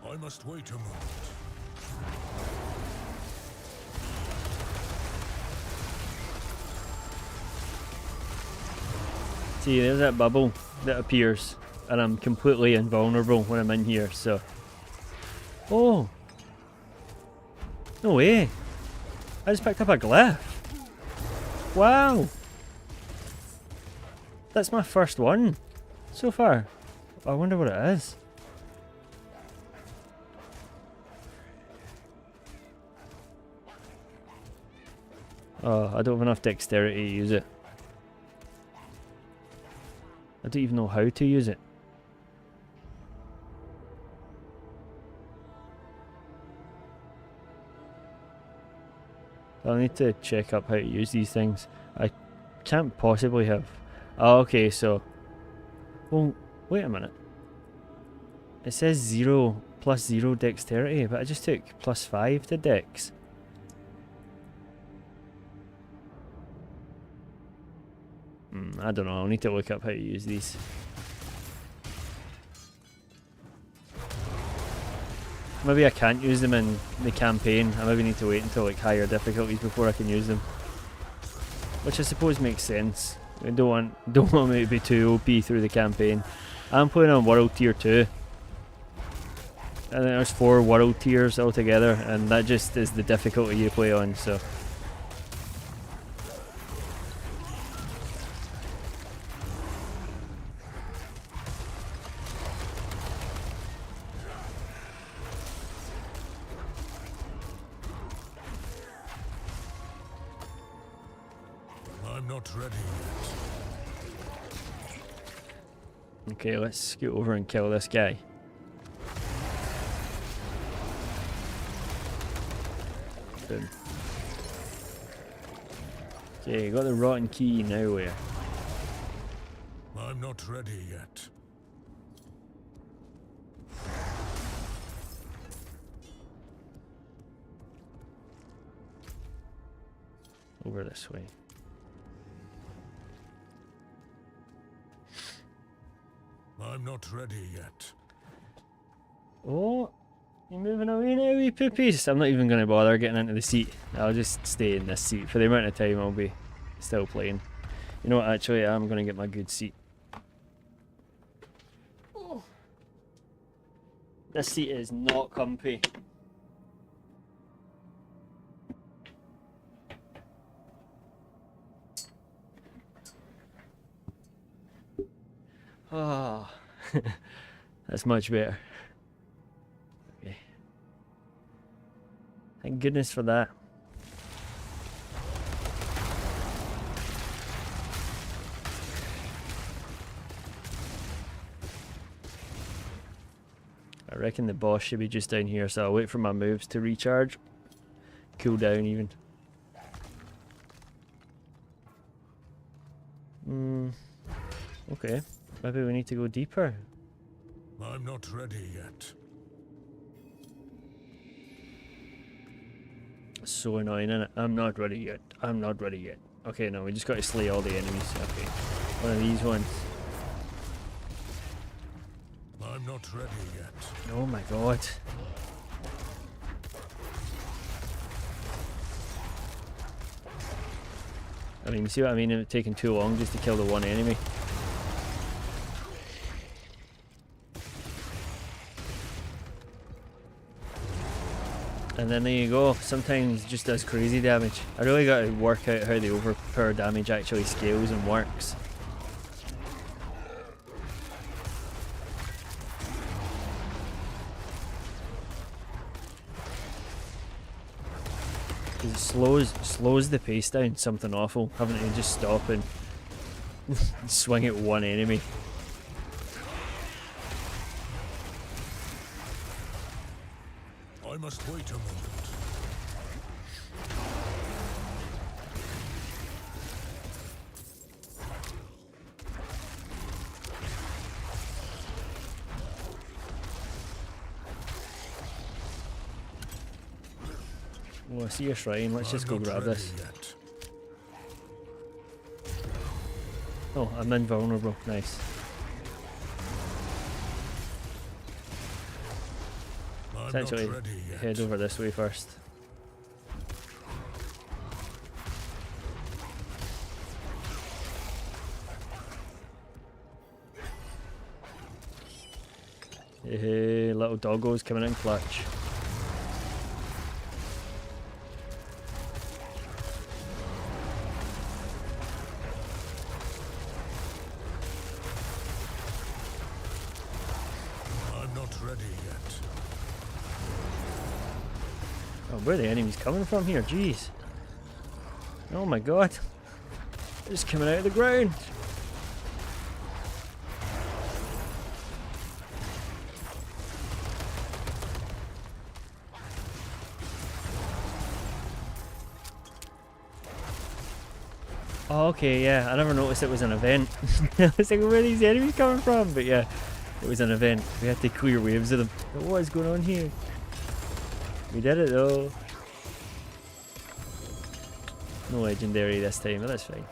I must wait a moment. See, there's that bubble that appears, and I'm completely invulnerable when I'm in here, so. Oh! No way! I just picked up a glyph! Wow! That's my first one so far. I wonder what it is. Oh, I don't have enough dexterity to use it. I don't even know how to use it. I'll need to check up how to use these things. I can't possibly have... Oh, okay, so... Well, wait a minute. It says 0 plus 0 dexterity, but I just took plus 5 to dex. I don't know, I'll need to look up how to use these. Maybe I can't use them in the campaign. I maybe need to wait until like higher difficulties before I can use them. Which I suppose makes sense. I don't want me to be too OP through the campaign. I'm playing on World Tier 2. And then there's 4 World Tiers altogether, and that just is the difficulty you play on, so... I'm not ready yet. Okay, let's scoot over and kill this guy. Boom. Okay, got the rotten key, now where? I'm not ready yet. Over this way. I'm not ready yet. Oh, you're moving away now, wee poopies. I'm not even going to bother getting into the seat. I'll just stay in this seat for the amount of time I'll be still playing. You know what, actually, I'm going to get my good seat. Oh. This seat is not comfy. Ah, oh. That's much better. Okay. Thank goodness for that. I reckon the boss should be just down here, so I'll wait for my moves to recharge. Cool down even. Okay. Maybe we need to go deeper. I'm not ready yet. So annoying, isn't it? I'm not ready yet. I'm not ready yet. Okay, no, we just got to slay all the enemies. Okay. One of these ones. I'm not ready yet. Oh my god. I mean, you see what I mean? It's taking too long just to kill the one enemy. And then there you go, sometimes it just does crazy damage. I really got to work out how the overpower damage actually scales and works. It slows the pace down, something awful, having to just stop and swing at one enemy. I must wait a moment. Oh, I see a shrine, let's just go grab this. Yet. Oh, I'm invulnerable, nice. Let's actually head over this way first. Hey, little doggo's coming in clutch. I'm not ready yet. Oh, where are the enemies coming from here? Jeez. Oh my god. They're just coming out of the ground. Oh, okay, yeah. I never noticed it was an event. I was like, where are these enemies coming from? But yeah, it was an event. We had to clear waves of them. But what is going on here? We did it though. No legendary this time, but that's fine.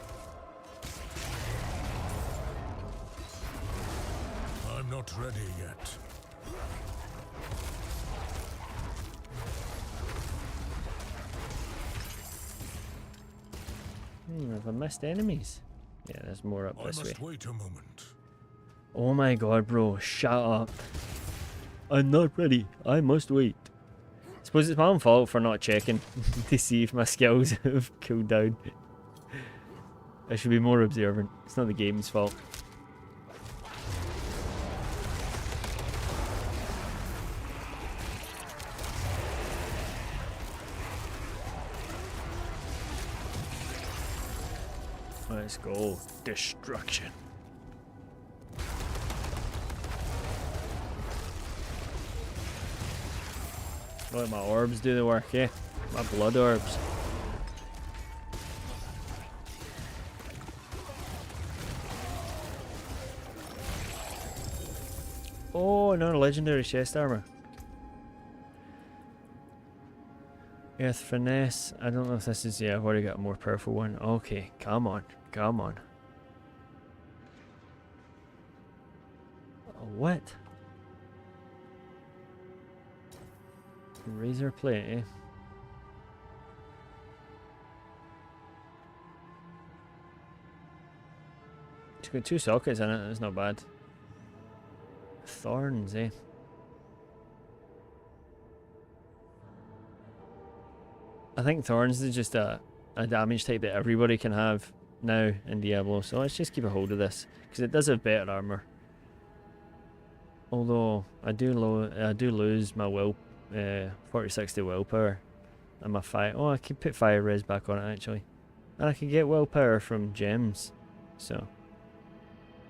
I'm not ready yet. Have I missed enemies? Yeah, there's more up this way. I must wait a moment. Oh my god, bro, shut up. I'm not ready. I must wait. I suppose it's my own fault for not checking to see if my skills have cooled down. I should be more observant. It's not the game's fault. Let's go. Destruction. Let my orbs do the work, eh? My blood orbs. Oh, another legendary chest armor. Earth Finesse. I don't know if this is... Yeah, I've already got a more powerful one. Okay, come on. Come on. What? Razor plate, eh? It's got 2 sockets in it, that's not bad. Thorns, eh? I think Thorns is just a damage type that everybody can have now in Diablo, so let's just keep a hold of this, because it does have better armor. Although, I do lose my 40-60 willpower, and my fire... Oh, I could put fire res back on it, actually. And I can get willpower from gems, so...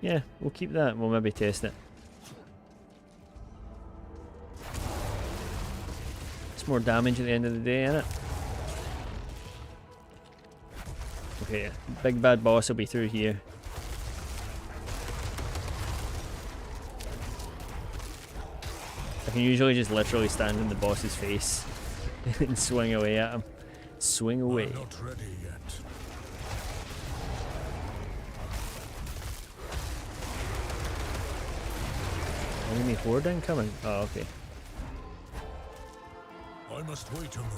Yeah, we'll keep that, we'll maybe test it. It's more damage at the end of the day, innit? Okay, big bad boss will be through here. I can usually just literally stand in the boss's face and swing away at him. Swing away. I'm not ready yet. Enemy horde incoming? Oh, okay. I must wait a moment.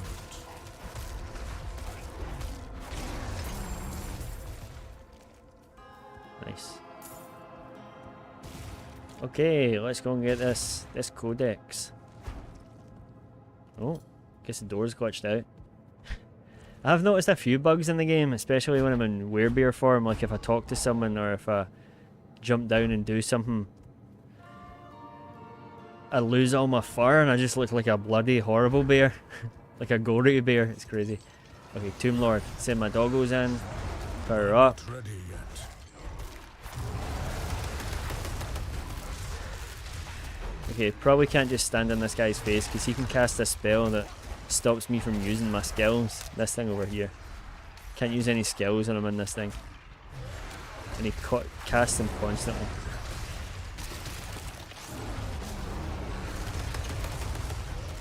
Nice. Okay, let's go and get this codex. Oh, guess the door's glitched out. I've noticed a few bugs in the game, especially when I'm in werebear form, like if I talk to someone or if I jump down and do something. I lose all my fur and I just look like a bloody horrible bear. Like a gory bear, it's crazy. Okay, Tomb Lord, send my doggos in. Power up. Not ready yet. Okay, probably can't just stand in this guy's face because he can cast a spell that stops me from using my skills. This thing over here. Can't use any skills when I'm in this thing. And he casts them constantly.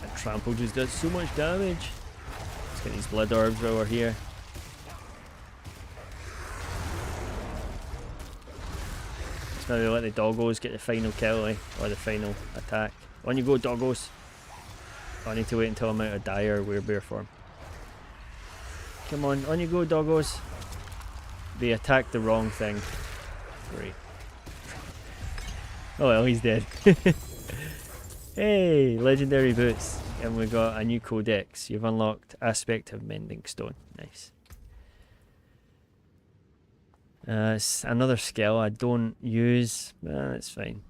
That trample just does so much damage. Let's get these blood orbs while we're here. Maybe let the doggos get the final kill, eh? Or the final attack. On you go, doggos. Oh, I need to wait until I'm out of dire werebear form. Come on you go, doggos. They attacked the wrong thing. Great. Oh well, he's dead. Hey, legendary boots. And we got a new codex. You've unlocked Aspect of Mending Stone. Nice. It's another skill I don't use. That's fine.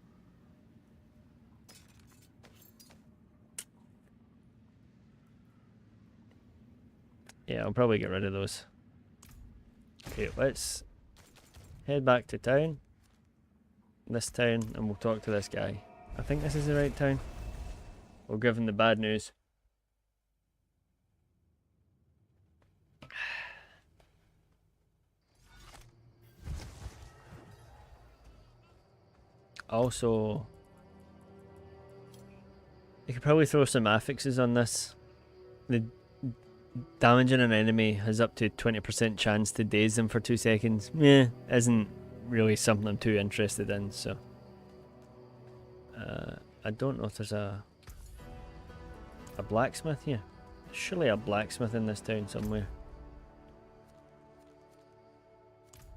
Yeah, I'll probably get rid of those. Okay, let's head back to town. This town, and we'll talk to this guy. I think this is the right town. We'll give him the bad news. Also, you could probably throw some affixes on this. The damaging an enemy has up to 20% chance to daze them for 2 seconds. Yeah, isn't really something I'm too interested in, so. I don't know if there's a blacksmith here. Surely a blacksmith in this town somewhere.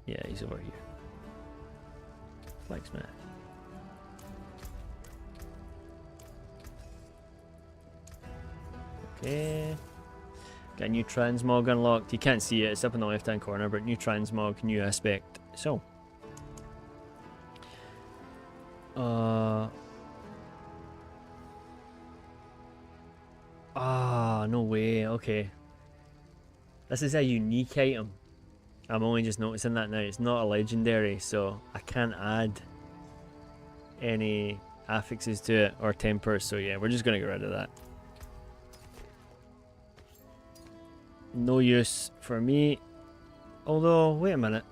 Yeah, he's over here. Blacksmith. Okay. Got a new transmog unlocked. You can't see it, it's up in the left hand corner, but new transmog, new aspect. So. No way, okay. This is a unique item. I'm only just noticing that now. It's not a legendary, so I can't add any affixes to it or tempers, so yeah, we're just gonna get rid of that. No use for me. Although, wait a minute.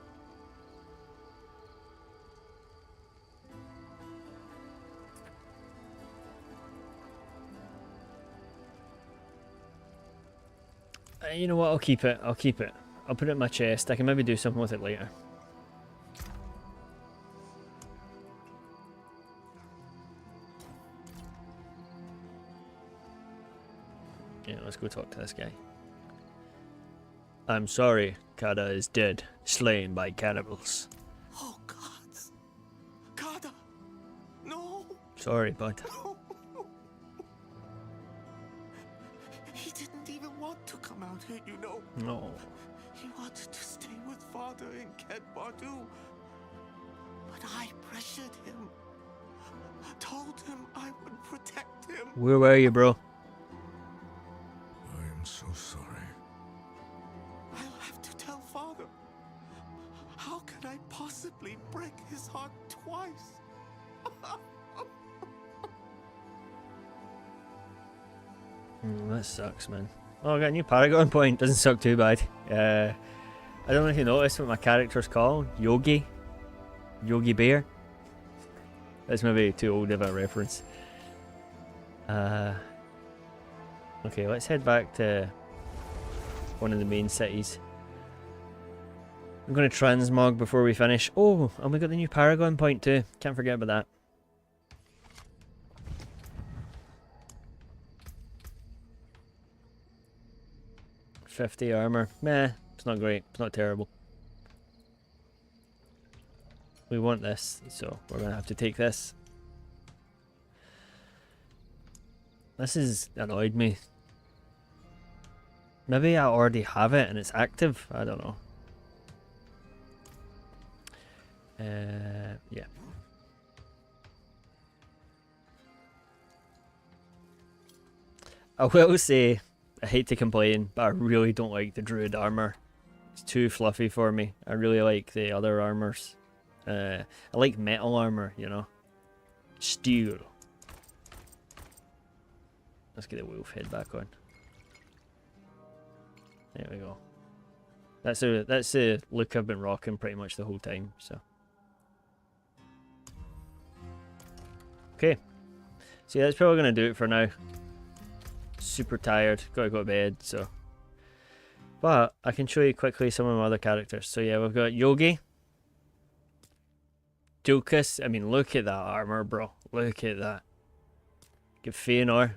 You know what, I'll keep it. I'll keep it. I'll put it in my chest. I can maybe do something with it later. Yeah, let's go talk to this guy. I'm sorry, Kada is dead, slain by cannibals. Oh, gods. Kada. No. Sorry, bud. No. He didn't even want to come out here, you know. No. He wanted to stay with father in Ket Bardu. But I pressured him. Told him I would protect him. Where were you, bro? I am so sorry. I'll have to tell father. How can I possibly break his heart twice? That sucks, man. Oh, I got a new Paragon point. Doesn't suck too bad. I don't know if you noticed what my character's called. Yogi. Yogi Bear. That's maybe too old of a reference. Okay, let's head back to one of the main cities. I'm going to transmog before we finish. Oh, and we got the new Paragon point too. Can't forget about that. $50 armor. Meh, it's not great. It's not terrible. We want this, so we're going to have to take this. This has annoyed me. Maybe I already have it and it's active. I don't know. Yeah. I will say, I hate to complain, but I really don't like the Druid armor. It's too fluffy for me. I really like the other armors. I like metal armor, you know. Steel. Let's get the wolf head back on. There we go. That's the look I've been rocking pretty much the whole time. So. Okay. So yeah, that's probably gonna do it for now. Super tired. Gotta go to bed. So. But I can show you quickly some of my other characters. So yeah, we've got Yogi. Dulcus. I mean, look at that armor, bro. Look at that. Get Feanor.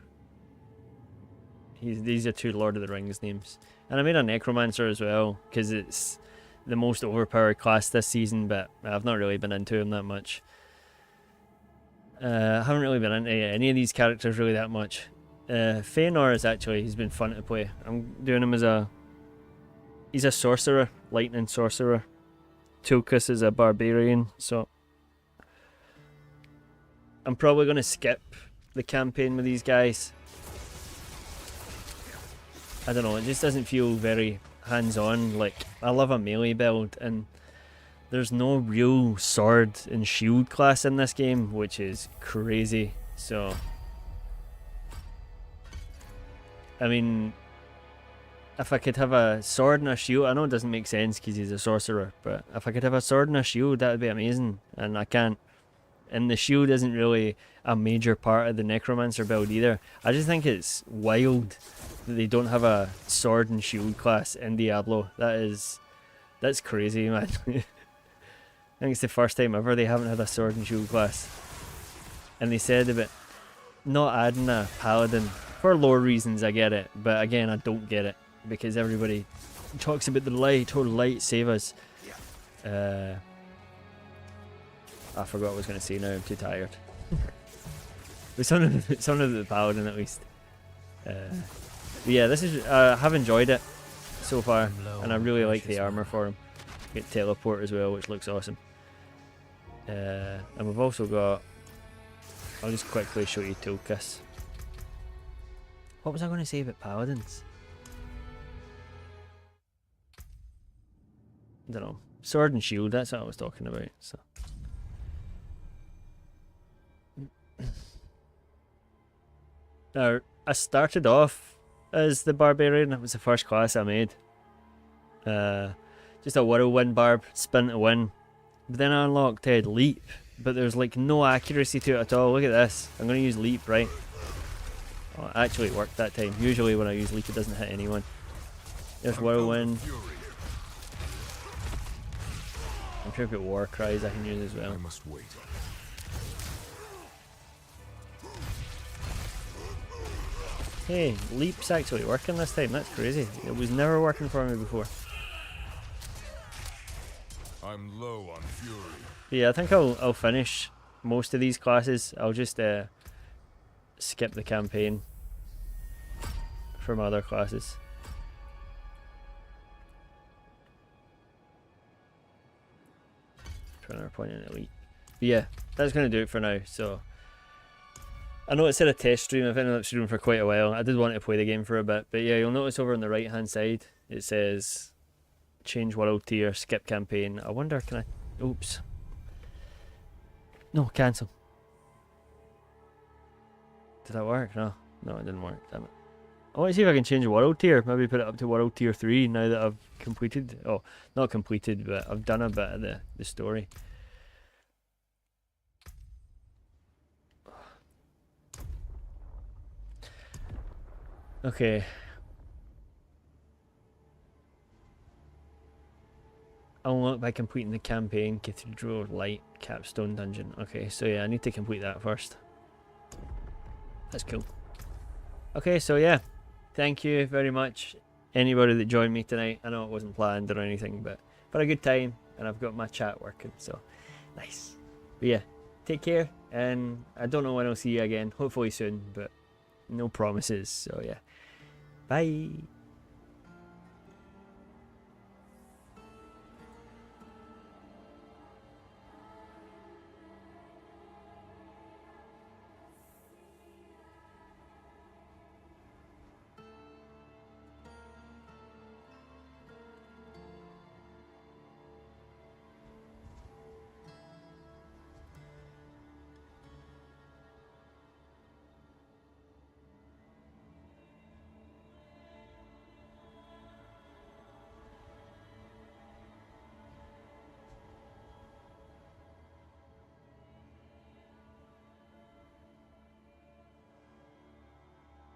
These are two Lord of the Rings names. And I made a Necromancer as well, because it's the most overpowered class this season, but I've not really been into him that much. I haven't really been into any of these characters really that much. Feanor is actually, he's been fun to play. I'm doing him as he's a sorcerer, lightning sorcerer. Tulkas is a barbarian, so I'm probably going to skip the campaign with these guys. I don't know, it just doesn't feel very hands-on. Like, I love a melee build, and there's no real sword and shield class in this game, which is crazy. So, I mean, if I could have a sword and a shield, I know it doesn't make sense because he's a sorcerer, but if I could have a sword and a shield, that would be amazing, and I can't. And the shield isn't really a major part of the Necromancer build either. I just think it's wild that they don't have a sword and shield class in Diablo. That's crazy, man. I think it's the first time ever they haven't had a sword and shield class. And they said about not adding a paladin for lore reasons. I get it, but again, I don't get it because everybody talks about the light or lightsabers. I forgot what I was going to say now, I'm too tired. But some of the paladin at least. But yeah, this is I have enjoyed it so far, and I really like the armor for him. Get teleport as well, which looks awesome. And we've also got, I'll just quickly show you Tulkas. What was I going to say about paladins? I don't know. Sword and shield, that's what I was talking about. So. Now, I started off as the Barbarian. It was the first class I made. Just a whirlwind barb, spin to win. But then I unlocked Leap, but there's like no accuracy to it at all. Look at this. I'm going to use Leap, right? Oh, actually it worked that time. Usually when I use Leap it doesn't hit anyone. There's whirlwind. I'm sure I've got war cries I can use as well. I must wait. Hey, Leap's actually working this time. That's crazy. It was never working for me before. I'm low on fury. But yeah, I think I'll finish most of these classes. I'll just skip the campaign for my other classes. Trying to point in elite. But yeah, that's gonna do it for now. So I know it said a test stream. I've ended up streaming for quite a while. I did want to play the game for a bit, but yeah, you'll notice over on the right hand side it says change world tier, skip campaign. I wonder, can I? Oops. No, cancel. Did that work? No, no, it didn't work. Damn it. I want to see if I can change world tier. Maybe put it up to world tier 3 now that I've completed. Oh, not completed, but I've done a bit of the story. Okay. Unlock by completing the campaign, Cathedral Light Capstone Dungeon. Okay, so yeah, I need to complete that first. That's cool. Okay, so yeah, thank you very much, anybody that joined me tonight. I know it wasn't planned or anything, but for a good time, and I've got my chat working, so nice. But yeah, take care, and I don't know when I'll see you again. Hopefully soon, but no promises. So yeah, bye.